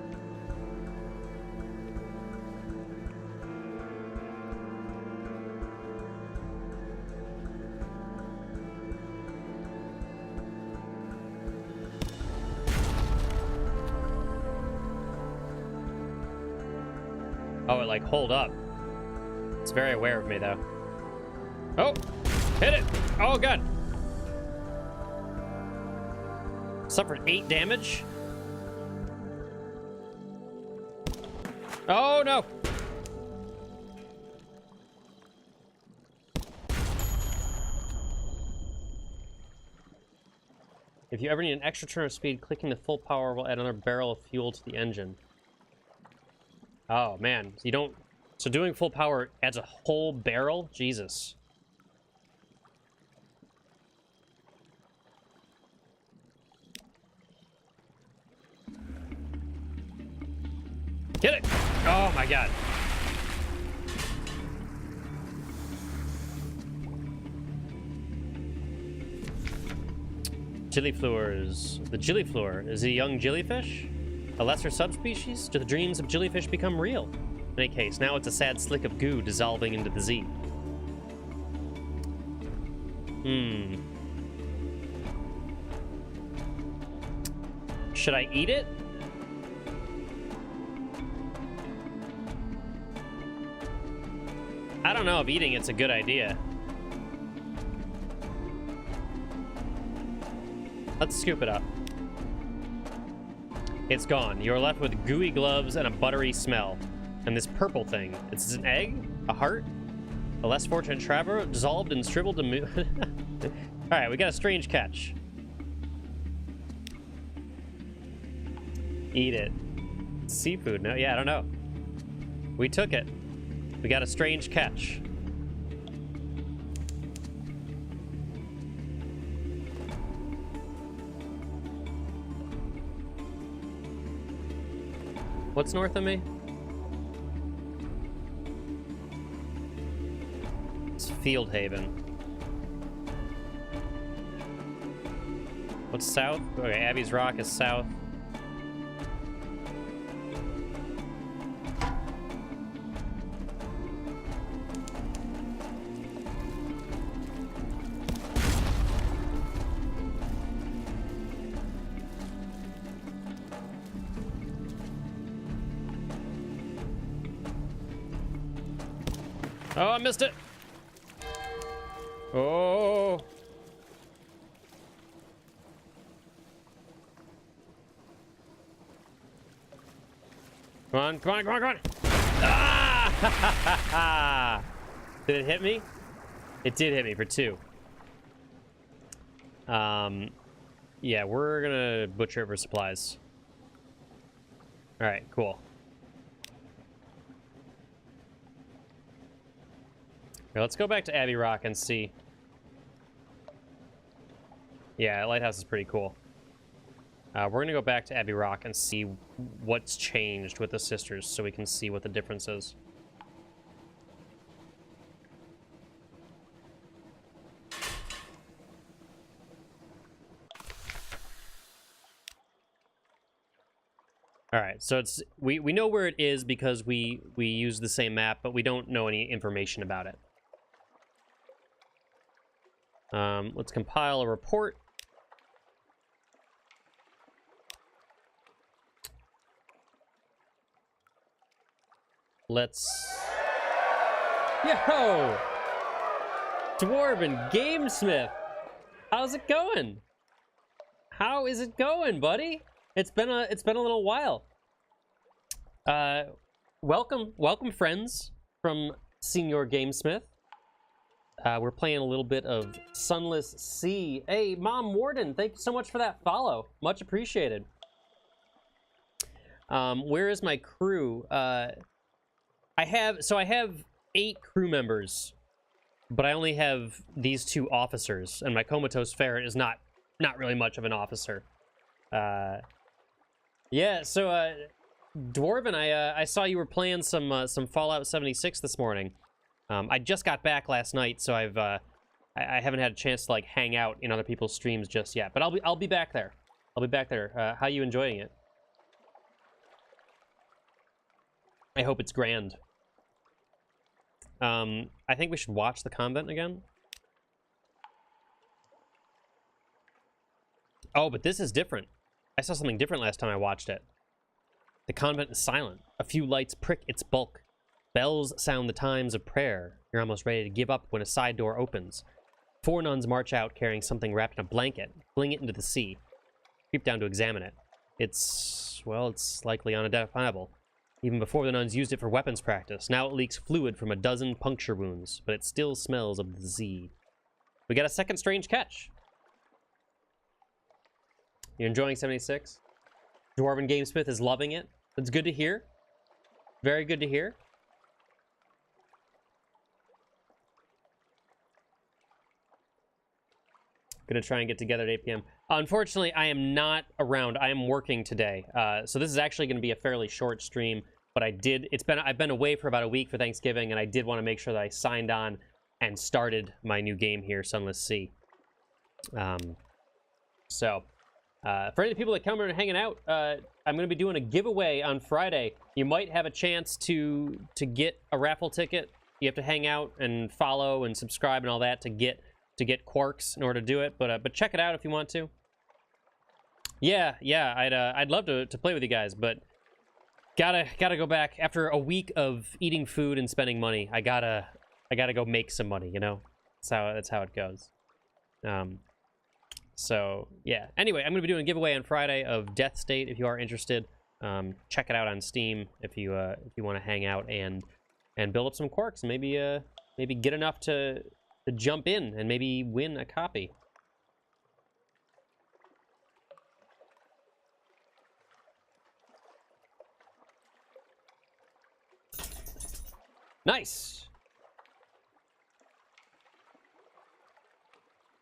Oh, it, like, hold up. It's very aware of me, though. Oh! Hit it! Oh, God! Suffered 8 damage? Oh, no! If you ever need an extra turn of speed, clicking the full power will add another barrel of fuel to the engine. Oh, man. You don't... So doing full power adds a whole barrel? Jesus. Get it! Oh my god. Gillifleurs. The gillifleur is a young jellyfish? A lesser subspecies? Do the dreams of jellyfish become real? In any case, now it's a sad slick of goo dissolving into the Z. Should I eat it? I don't know if eating it's a good idea. Let's scoop it up. It's gone. You're left with gooey gloves and a buttery smell. And this purple thing. It's an egg? A heart? A less fortunate traveler dissolved and shriveled to Alright, we got a strange catch. Eat it. Seafood? No, yeah, I don't know. We took it. We got a strange catch. What's north of me? It's Field Haven. What's south? Okay, Abby's Rock is south. Oh, I missed it. Oh. Come on, come on, come on, come on. Ah! Did it hit me? It did hit me for 2. Yeah, we're gonna butcher it for supplies. All right, cool. Now let's go back to Abbey Rock and see. Yeah, Lighthouse is pretty cool. We're going to go back to Abbey Rock and see what's changed with the sisters so we can see what the difference is. All right, so it's we know where it is because we use the same map, but we don't know any information about it. Let's compile a report. Let's... Yo! Dwarven Gamesmith! How's it going? How is it going, buddy? It's been a little while. Welcome friends from Senior Gamesmith. We're playing a little bit of Sunless Sea. Hey, Mom Warden, thank you so much for that follow. Much appreciated. Where is my crew? I have 8 crew members, but I only have these 2 officers, and my comatose ferret is not really much of an officer. Yeah, so Dwarven, I saw you were playing some Fallout 76 this morning. I just got back last night, so I haven't had a chance to like hang out in other people's streams just yet. But I'll be back there. I'll be back there. How you enjoying it? I hope it's grand. I think we should watch the convent again. Oh, but this is different. I saw something different last time I watched it. The convent is silent. A few lights prick its bulk. Bells sound the times of prayer. You're almost ready to give up when a side door opens. 4 nuns march out carrying something wrapped in a blanket, fling it into the sea. Creep down to examine it. It's likely unidentifiable. Even before the nuns used it for weapons practice. Now it leaks fluid from a dozen puncture wounds, but it still smells of the Z. We got a second strange catch. You enjoying 76? Dwarven Gamesmith is loving it. That's good to hear. Very good to hear. Gonna try and get together at 8 p.m. Unfortunately, I am not around. I am working today. So this is actually going to be a fairly short stream. but I've been away for about a week for Thanksgiving, and I did want to make sure that I signed on and started my new game here, Sunless Sea. So for any people that come in and hanging out, I'm going to be doing a giveaway on Friday. You might have a chance to get a raffle ticket. You have to hang out and follow and subscribe and all that to get quarks in order to do it. But check it out if you want to. Yeah, I'd love to play with you guys, but gotta go back after a week of eating food and spending money. I gotta go make some money. You know, that's how it goes. So yeah. Anyway, I'm gonna be doing a giveaway on Friday of Death State. If you are interested, check it out on Steam. If you want to hang out and build up some quarks, and maybe get enough to jump in and maybe win a copy. Nice.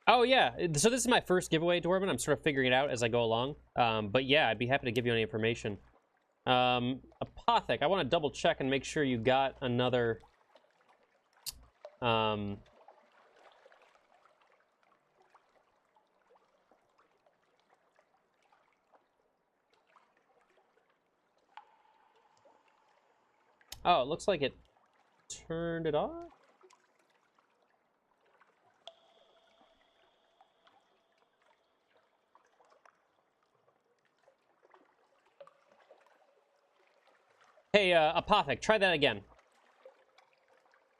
Oh yeah, so this is my first giveaway, Dwarven. I'm sort of figuring it out as I go along. But yeah, I'd be happy to give you any information. Apothic, I want to double check and make sure you got another... Oh, it looks like it turned it off? Hey, Apothic, try that again.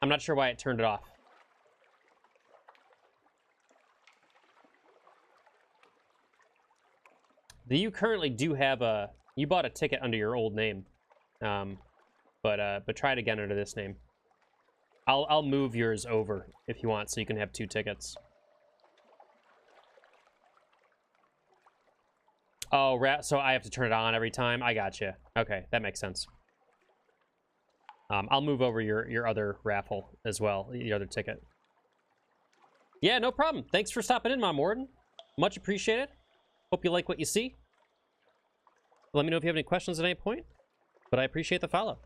I'm not sure why it turned it off. You currently do have you bought a ticket under your old name. But try it again under this name. I'll move yours over if you want, so you can have 2 tickets. Oh, so I have to turn it on every time? I gotcha. Okay, that makes sense. I'll move over your other raffle as well, your other ticket. Yeah, no problem. Thanks for stopping in, Mom Warden. Much appreciated. Hope you like what you see. Let me know if you have any questions at any point. But I appreciate the follow.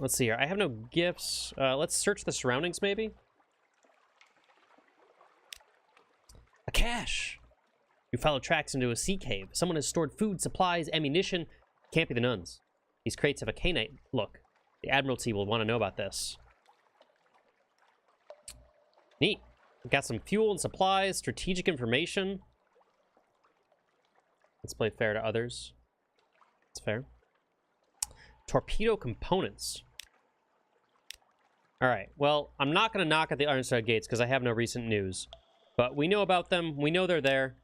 Let's see here. I have no gifts. Let's search the surroundings, maybe. A cache. You follow tracks into a sea cave. Someone has stored food, supplies, ammunition. Can't be the nuns. These crates have a canite look. The Admiralty will want to know about this. Neat. We've got some fuel and supplies, strategic information. Let's play fair to others. That's fair. Torpedo components. Alright, well, I'm not going to knock at the Ironside Gates because I have no recent news. But we know about them. We know they're there.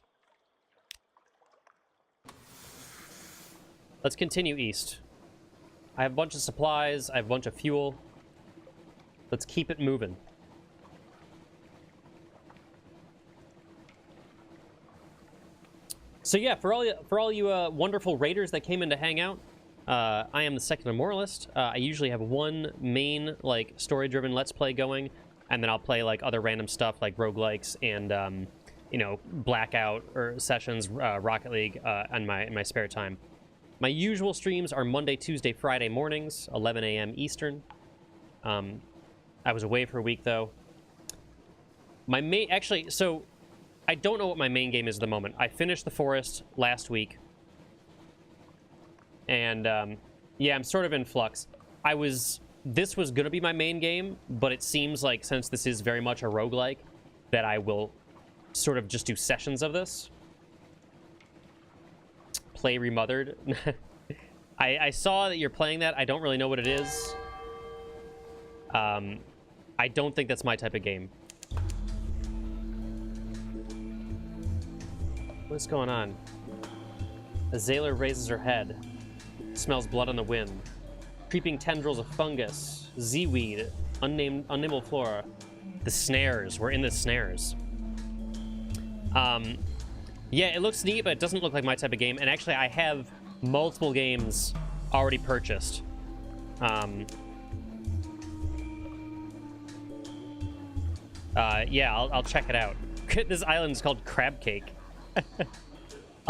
Let's continue east. I have a bunch of supplies. I have a bunch of fuel. Let's keep it moving. So yeah, for all you wonderful raiders that came in to hang out, I am the Secular Moralist. I usually have one main like story-driven Let's Play going, and then I'll play like other random stuff like roguelikes and you know, Blackout or sessions, Rocket League in my spare time. My usual streams are Monday, Tuesday, Friday mornings, 11 a.m. Eastern. I was away for a week though. My main so I don't know what my main game is at the moment. I finished The Forest last week. And, yeah, I'm sort of in flux. This was going to be my main game, but it seems like since this is very much a roguelike, that I will sort of just do sessions of this. Play Remothered. I saw that you're playing that. I don't really know what it is. I don't think that's my type of game. What's going on? Azalea raises her head. Smells blood on the wind. Creeping tendrils of fungus. Z-weed. Unnamable flora. The snares. We're in the snares. Yeah, it looks neat, but it doesn't look like my type of game. And actually, I have multiple games already purchased. Yeah, I'll check it out. This island is called Crab Cake.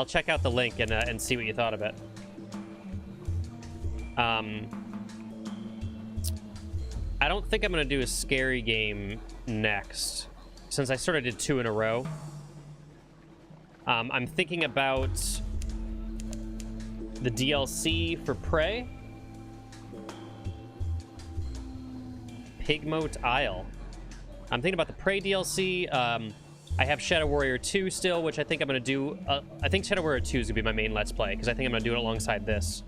I'll check out the link and see what you thought of it. I don't think I'm going to do a scary game next, since I sort of did 2 in a row. I'm thinking about the DLC for Prey. Pigmote Isle. I'm thinking about the Prey DLC. I have Shadow Warrior 2 still, which I think I'm going to do. I think Shadow Warrior 2 is going to be my main Let's Play, because I think I'm going to do it alongside this.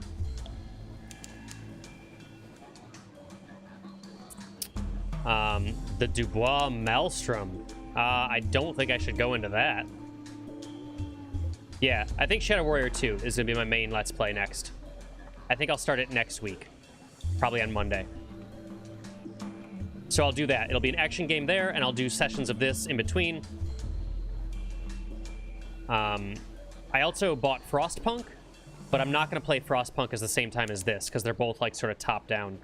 The Dubois Maelstrom. I don't think I should go into that. Yeah, I think Shadow Warrior 2 is going to be my main Let's Play next. I think I'll start it next week. Probably on Monday. So I'll do that. It'll be an action game there, and I'll do sessions of this in between. I also bought Frostpunk, but I'm not going to play Frostpunk at the same time as this, because they're both, like, sort of top-down.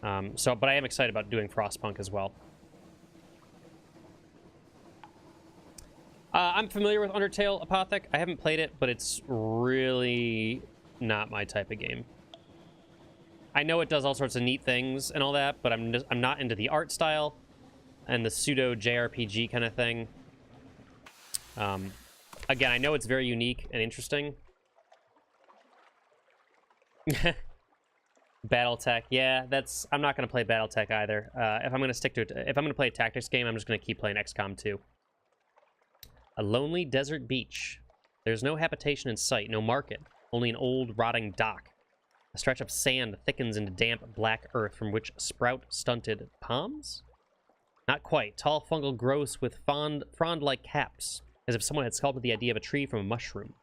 But I am excited about doing Frostpunk as well. I'm familiar with Undertale Apothec. I haven't played it, but it's really not my type of game. I know it does all sorts of neat things and all that, but I'm not into the art style and the pseudo JRPG kind of thing. Again, I know it's very unique and interesting. Battletech, yeah, I'm not going to play Battletech either. If I'm going to stick to it, if I'm going to play a tactics game, I'm just going to keep playing XCOM 2. A lonely desert beach. There's no habitation in sight, no market, only an old rotting dock. A stretch of sand thickens into damp black earth from which sprout stunted palms? Not quite. Tall fungal growths with frond-like caps, as if someone had sculpted the idea of a tree from a mushroom.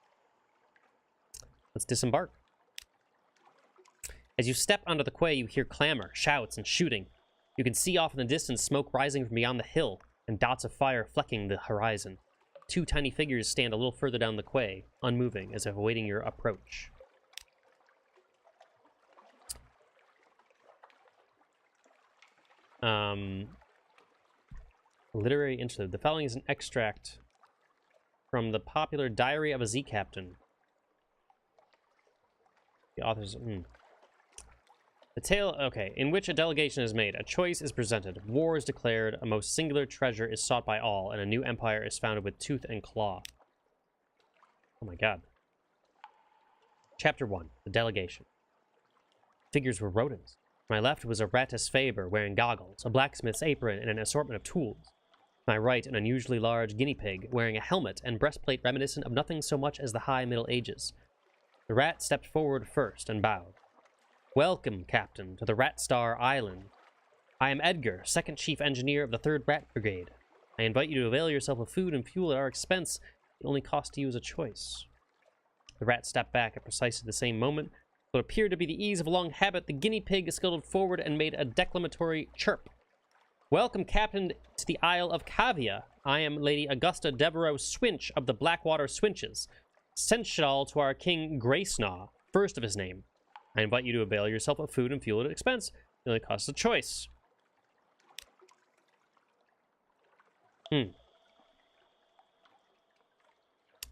Let's disembark. As you step onto the quay, you hear clamor, shouts, and shooting. You can see off in the distance smoke rising from beyond the hill, and dots of fire flecking the horizon. 2 tiny figures stand a little further down the quay, unmoving, as if awaiting your approach. Literary interlude. The following is an extract from the popular Diary of a Z Captain. The author's... The tale, okay, in which a delegation is made, a choice is presented, war is declared, a most singular treasure is sought by all, and a new empire is founded with tooth and claw. Oh my god. Chapter 1, The Delegation. Figures were rodents. To my left was a Rattus Faber wearing goggles, a blacksmith's apron, and an assortment of tools. To my right, an unusually large guinea pig wearing a helmet and breastplate reminiscent of nothing so much as the high Middle Ages. The rat stepped forward first and bowed. Welcome, Captain, to the Rat Star Island. I am Edgar, second chief engineer of the 3rd Rat Brigade. I invite you to avail yourself of food and fuel at our expense. The only cost to you is a choice. The rat stepped back at precisely the same moment. What appeared to be the ease of a long habit, the guinea pig scuttled forward and made a declamatory chirp. Welcome, Captain, to the Isle of Kavia. I am Lady Augusta Devereaux Swinch of the Blackwater Swinches, Seneschal to our King Graysnaw, first of his name. I invite you to avail yourself of food and fuel at expense. It only costs a choice.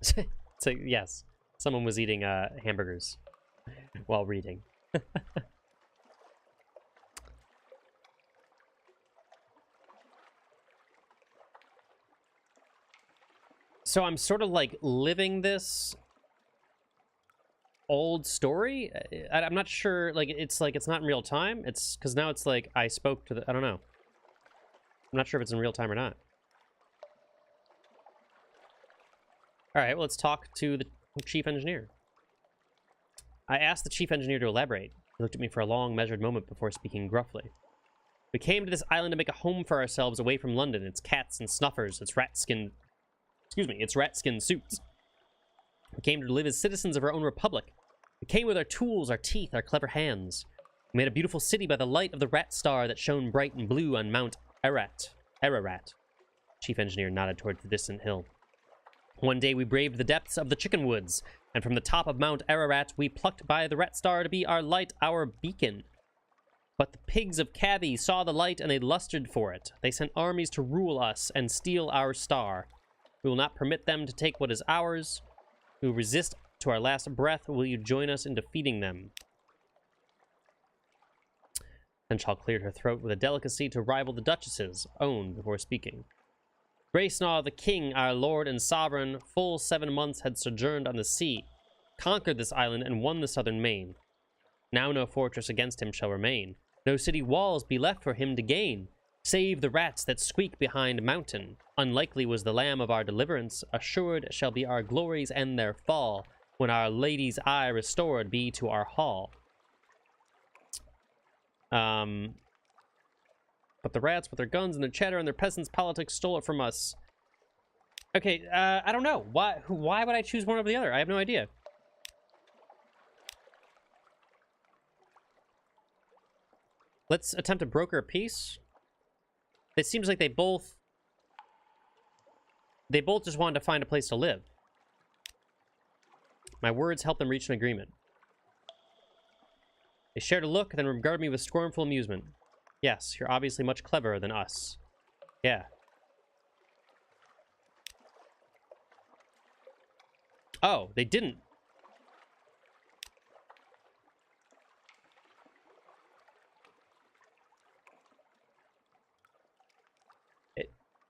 So, yes, someone was eating hamburgers while reading. So I'm sort of like living this old story. I'm not sure, like it's not in real time. It's because now it's like I spoke to the, I don't know. I'm not sure if it's in real time or not. All right, well, let's talk to the chief engineer. I asked the chief engineer to elaborate. He looked at me for a long, measured moment before speaking gruffly. We came to this island to make a home for ourselves away from London, its cats and snuffers, its rat-skin suits. We came to live as citizens of our own republic. We came with our tools, our teeth, our clever hands. We made a beautiful city by the light of the rat star that shone bright and blue on Mount Ararat. Chief engineer nodded towards the distant hill. One day we braved the depths of the chicken woods, and from the top of Mount Ararat we plucked by the rat star to be our light, our beacon. But the pigs of Cavi saw the light and they lusted for it. They sent armies to rule us and steal our star. We will not permit them to take what is ours. We will resist to our last breath. Will you join us in defeating them? Senchal cleared her throat with a delicacy to rival the Duchess's own before speaking. Graysnaw, the king, our lord and sovereign, full 7 months had sojourned on the sea, conquered this island, and won the southern main. Now no fortress against him shall remain, no city walls be left for him to gain, save the rats that squeak behind mountain. Unlikely was the lamb of our deliverance, assured shall be our glories and their fall, when our lady's eye restored be to our hall. But the rats with their guns and their cheddar and their peasants' politics stole it from us. Okay, I don't know. Why would I choose one over the other? I have no idea. Let's attempt to broker a peace. It seems like they both just wanted to find a place to live. My words helped them reach an agreement. They shared a look, then regarded me with scornful amusement. Yes, you're obviously much cleverer than us. Yeah. Oh, they didn't.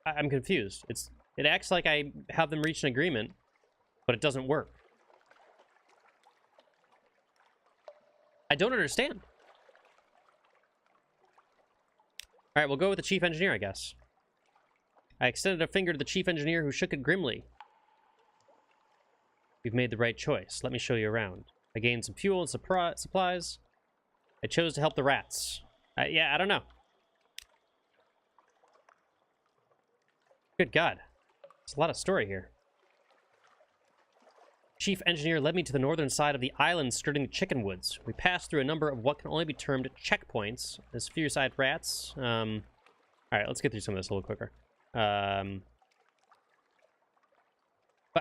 I'm confused. It acts like I have them reach an agreement, but it doesn't work. I don't understand. All right, we'll go with the chief engineer, I guess. I extended a finger to the chief engineer, who shook it grimly. You've made the right choice. Let me show you around. I gained some fuel and supplies. I chose to help the rats. Yeah, I don't know. Good God. There's a lot of story here. Chief engineer led me to the northern side of the island skirting the chicken woods. We passed through a number of what can only be termed checkpoints. There's fierce-eyed rats. Alright, let's get through some of this a little quicker. But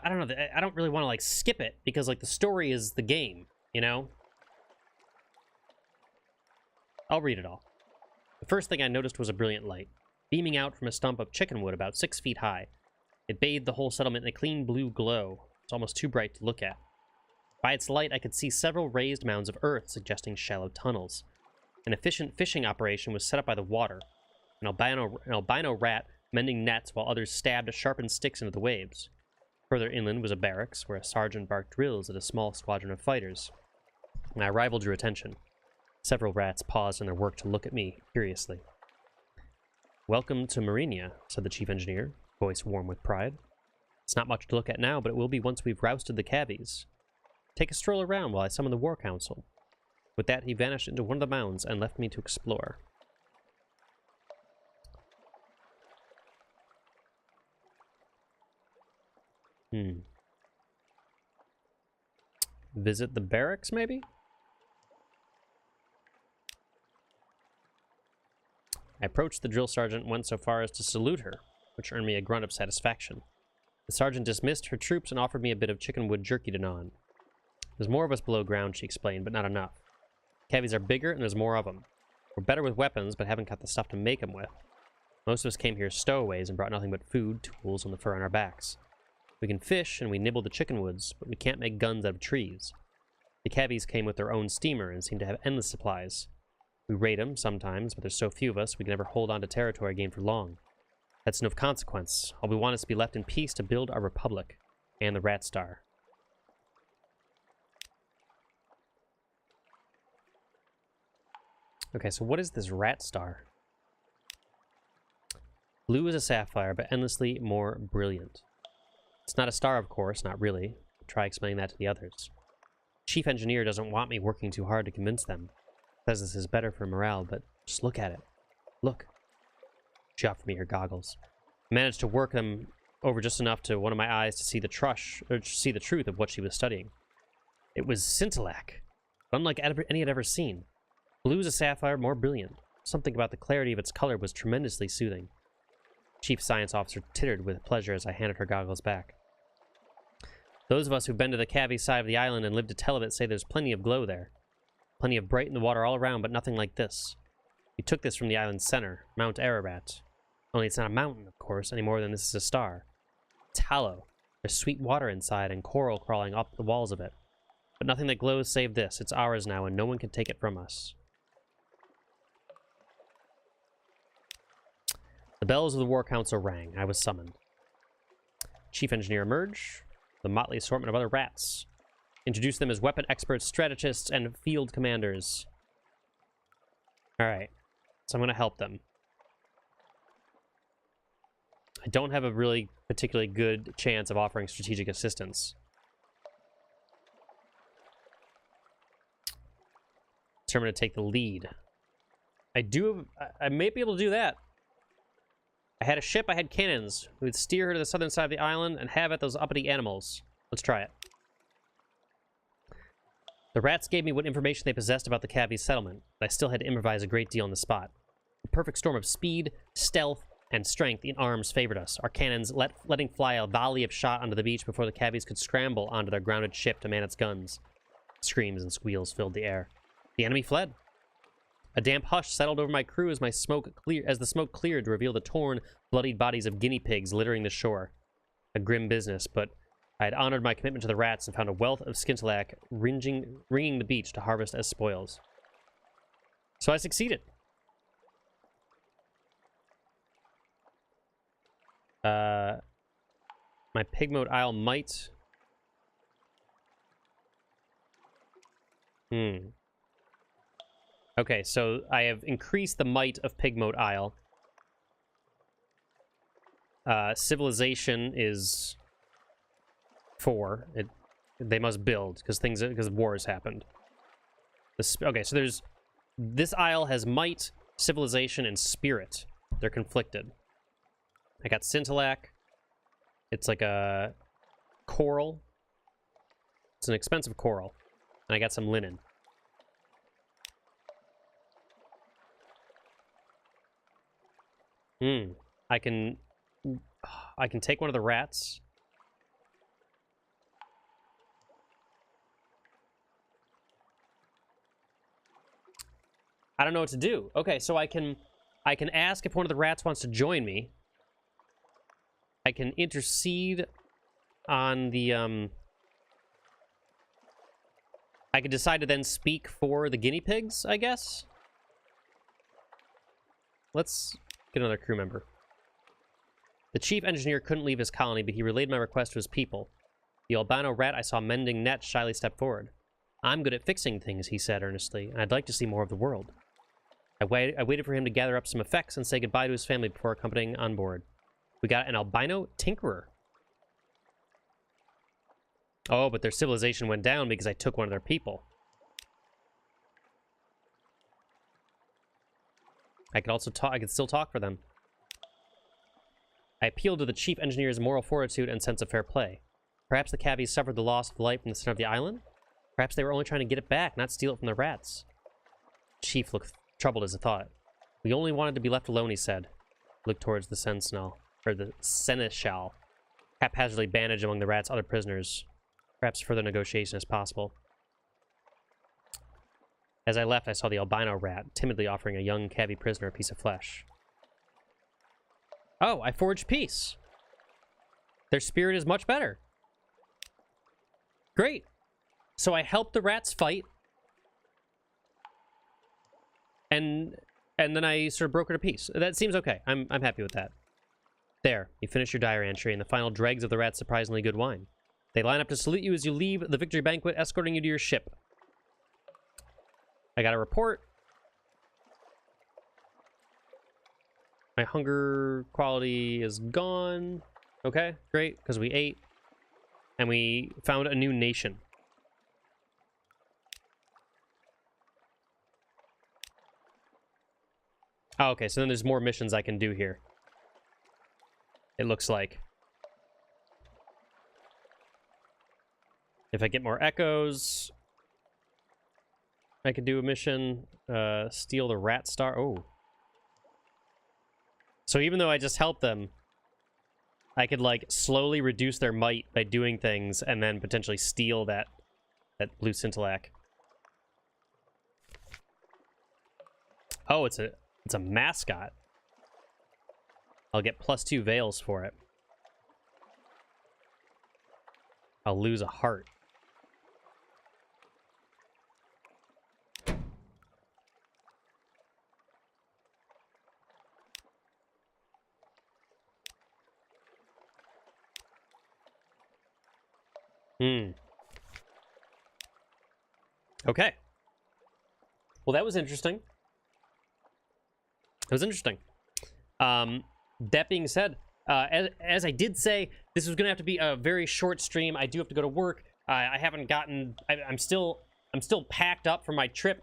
I don't know. I don't really want to, like, skip it, because, like, the story is the game, you know? I'll read it all. The first thing I noticed was a brilliant light, beaming out from a stump of chickenwood about 6 feet high. It bathed the whole settlement in a clean blue glow. It's almost too bright to look at. By its light, I could see several raised mounds of earth, suggesting shallow tunnels. An efficient fishing operation was set up by the water. An albino rat mending nets while others stabbed sharpened sticks into the waves. Further inland was a barracks, where a sergeant barked drills at a small squadron of fighters. My arrival drew attention. Several rats paused in their work to look at me curiously. Welcome to Marinia, said the chief engineer, voice warm with pride. It's not much to look at now, but it will be once we've rousted the cabbies. Take a stroll around while I summon the war council. With that, he vanished into one of the mounds and left me to explore. Visit the barracks, maybe? I approached the drill sergeant and went so far as to salute her, which earned me a grunt of satisfaction. The sergeant dismissed her troops and offered me a bit of chickenwood jerky to gnaw on. There's more of us below ground, she explained, but not enough. Cabbies are bigger and there's more of them. We're better with weapons, but haven't got the stuff to make them with. Most of us came here stowaways and brought nothing but food, tools, and the fur on our backs. We can fish and we nibble the chickenwoods, but we can't make guns out of trees. The cabbies came with their own steamer and seem to have endless supplies. We raid them sometimes, but there's so few of us we can never hold on to territory gained for long. That's no consequence. All we want is to be left in peace to build our republic and the Rat Star. Okay, so what is this Rat Star? Blue as a sapphire, but endlessly more brilliant. It's not a star, of course, not really. Try explaining that to the others. Chief engineer doesn't want me working too hard to convince them. Says this is better for morale, but just look at it. Look. She offered me her goggles. I managed to work them over just enough to one of my eyes to see the truth of what she was studying. It was scintillac, unlike any I'd ever seen. Blue as a sapphire, more brilliant. Something about the clarity of its color was tremendously soothing. Chief Science Officer tittered with pleasure as I handed her goggles back. Those of us who've been to the Cavi side of the island and lived to tell of it say there's plenty of glow there. Plenty of bright in the water all around, but nothing like this. We took this from the island's center, Mount Ararat. Only it's not a mountain, of course, any more than this is a star. tallow. There's sweet water inside and coral crawling up the walls of it. But nothing that glows save this. It's ours now, and no one can take it from us. The bells of the War Council rang. I was summoned. Chief Engineer emerged. The motley assortment of other rats. Introduced them as weapon experts, strategists, and field commanders. Alright. So I'm going to help them. I don't have a really particularly good chance of offering strategic assistance. Determined to take the lead. I may be able to do that. I had a ship, I had cannons. We would steer her to the southern side of the island and have at those uppity animals. Let's try it. The rats gave me what information they possessed about the Cavi settlement, but I still had to improvise a great deal on the spot. A perfect storm of speed, stealth, and strength in arms favored us, our cannons letting fly a volley of shot onto the beach before the Cavies could scramble onto their grounded ship to man its guns. Screams and squeals filled the air. The enemy fled. A damp hush settled over my crew as the smoke cleared to reveal the torn, bloodied bodies of guinea pigs littering the shore. A grim business, but I had honored my commitment to the rats and found a wealth of skintillac ringing the beach to harvest as spoils. So I succeeded. My pig mode isle might... Okay, so I have increased the might of pig mode isle. Civilization is 4. They must build because wars happened. Okay, so there's this isle has might, civilization, and spirit. They're conflicted. I got scintillac. It's like a coral. It's an expensive coral, and I got some linen. I can take one of the rats. I don't know what to do. Okay, so I can ask if one of the rats wants to join me. I can intercede on the I could decide to then speak for the guinea pigs, I guess. Let's get another crew member. The chief engineer couldn't leave his colony, but he relayed my request to his people. The albino rat I saw mending nets shyly stepped forward. I'm good at fixing things, he said earnestly, and I'd like to see more of the world. I waited for him to gather up some effects and say goodbye to his family before accompanying on board. We got an albino tinkerer. Oh, but their civilization went down because I took one of their people. I could still talk for them. I appealed to the chief engineer's moral fortitude and sense of fair play. Perhaps the Cavies suffered the loss of life in the center of the island? Perhaps they were only trying to get it back, not steal it from the rats. The chief looked troubled as a thought. We only wanted to be left alone, he said. Looked towards the seneschal, haphazardly bandaged among the rats' other prisoners. Perhaps further negotiation is possible. As I left, I saw the albino rat timidly offering a young Cavi prisoner a piece of flesh. Oh, I forged peace. Their spirit is much better. Great. So I helped the rats fight. And then I sort of brokered a peace. That seems okay. I'm happy with that. There, you finish your diary entry, and the final dregs of the rat's surprisingly good wine. They line up to salute you as you leave the victory banquet, escorting you to your ship. I got a report. My hunger quality is gone. Okay, great, because we ate. And we found a new nation. Oh, okay, so then there's more missions I can do here. It looks like. If I get more echoes, I could do a mission. Steal the rat star. Oh. So even though I just helped them, I could, like, slowly reduce their might by doing things and then potentially steal that blue scintillac. Oh, it's a mascot. I'll get +2 veils for it. I'll lose a heart. Okay. Well, that was interesting. It was interesting. That being said, as I did say, this was going to have to be a very short stream. I do have to go to work. I haven't gotten... I'm still packed up for my trip.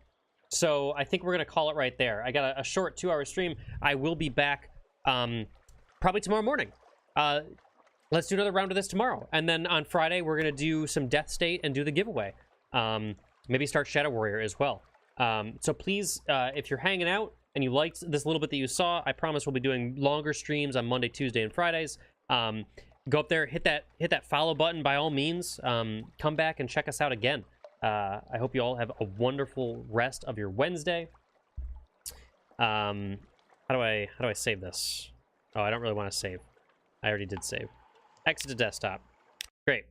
So I think we're going to call it right there. I got a short 2-hour stream. I will be back probably tomorrow morning. Let's do another round of this tomorrow. And then on Friday, we're going to do some Death State and do the giveaway. Maybe start Shadow Warrior as well. So please, if you're hanging out and you liked this little bit that you saw, I promise we'll be doing longer streams on Monday, Tuesday, and Fridays. Go up there, hit that follow button by all means. Come back and check us out again. I hope you all have a wonderful rest of your Wednesday. How do I save this? Oh, I don't really want to save. I already did save. Exit to desktop. Great.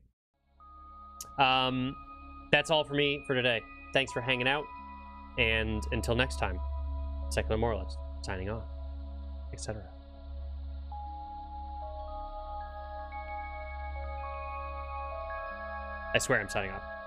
That's all for me for today. Thanks for hanging out, and until next time, Secular Moralist signing off, etc. I swear I'm signing off.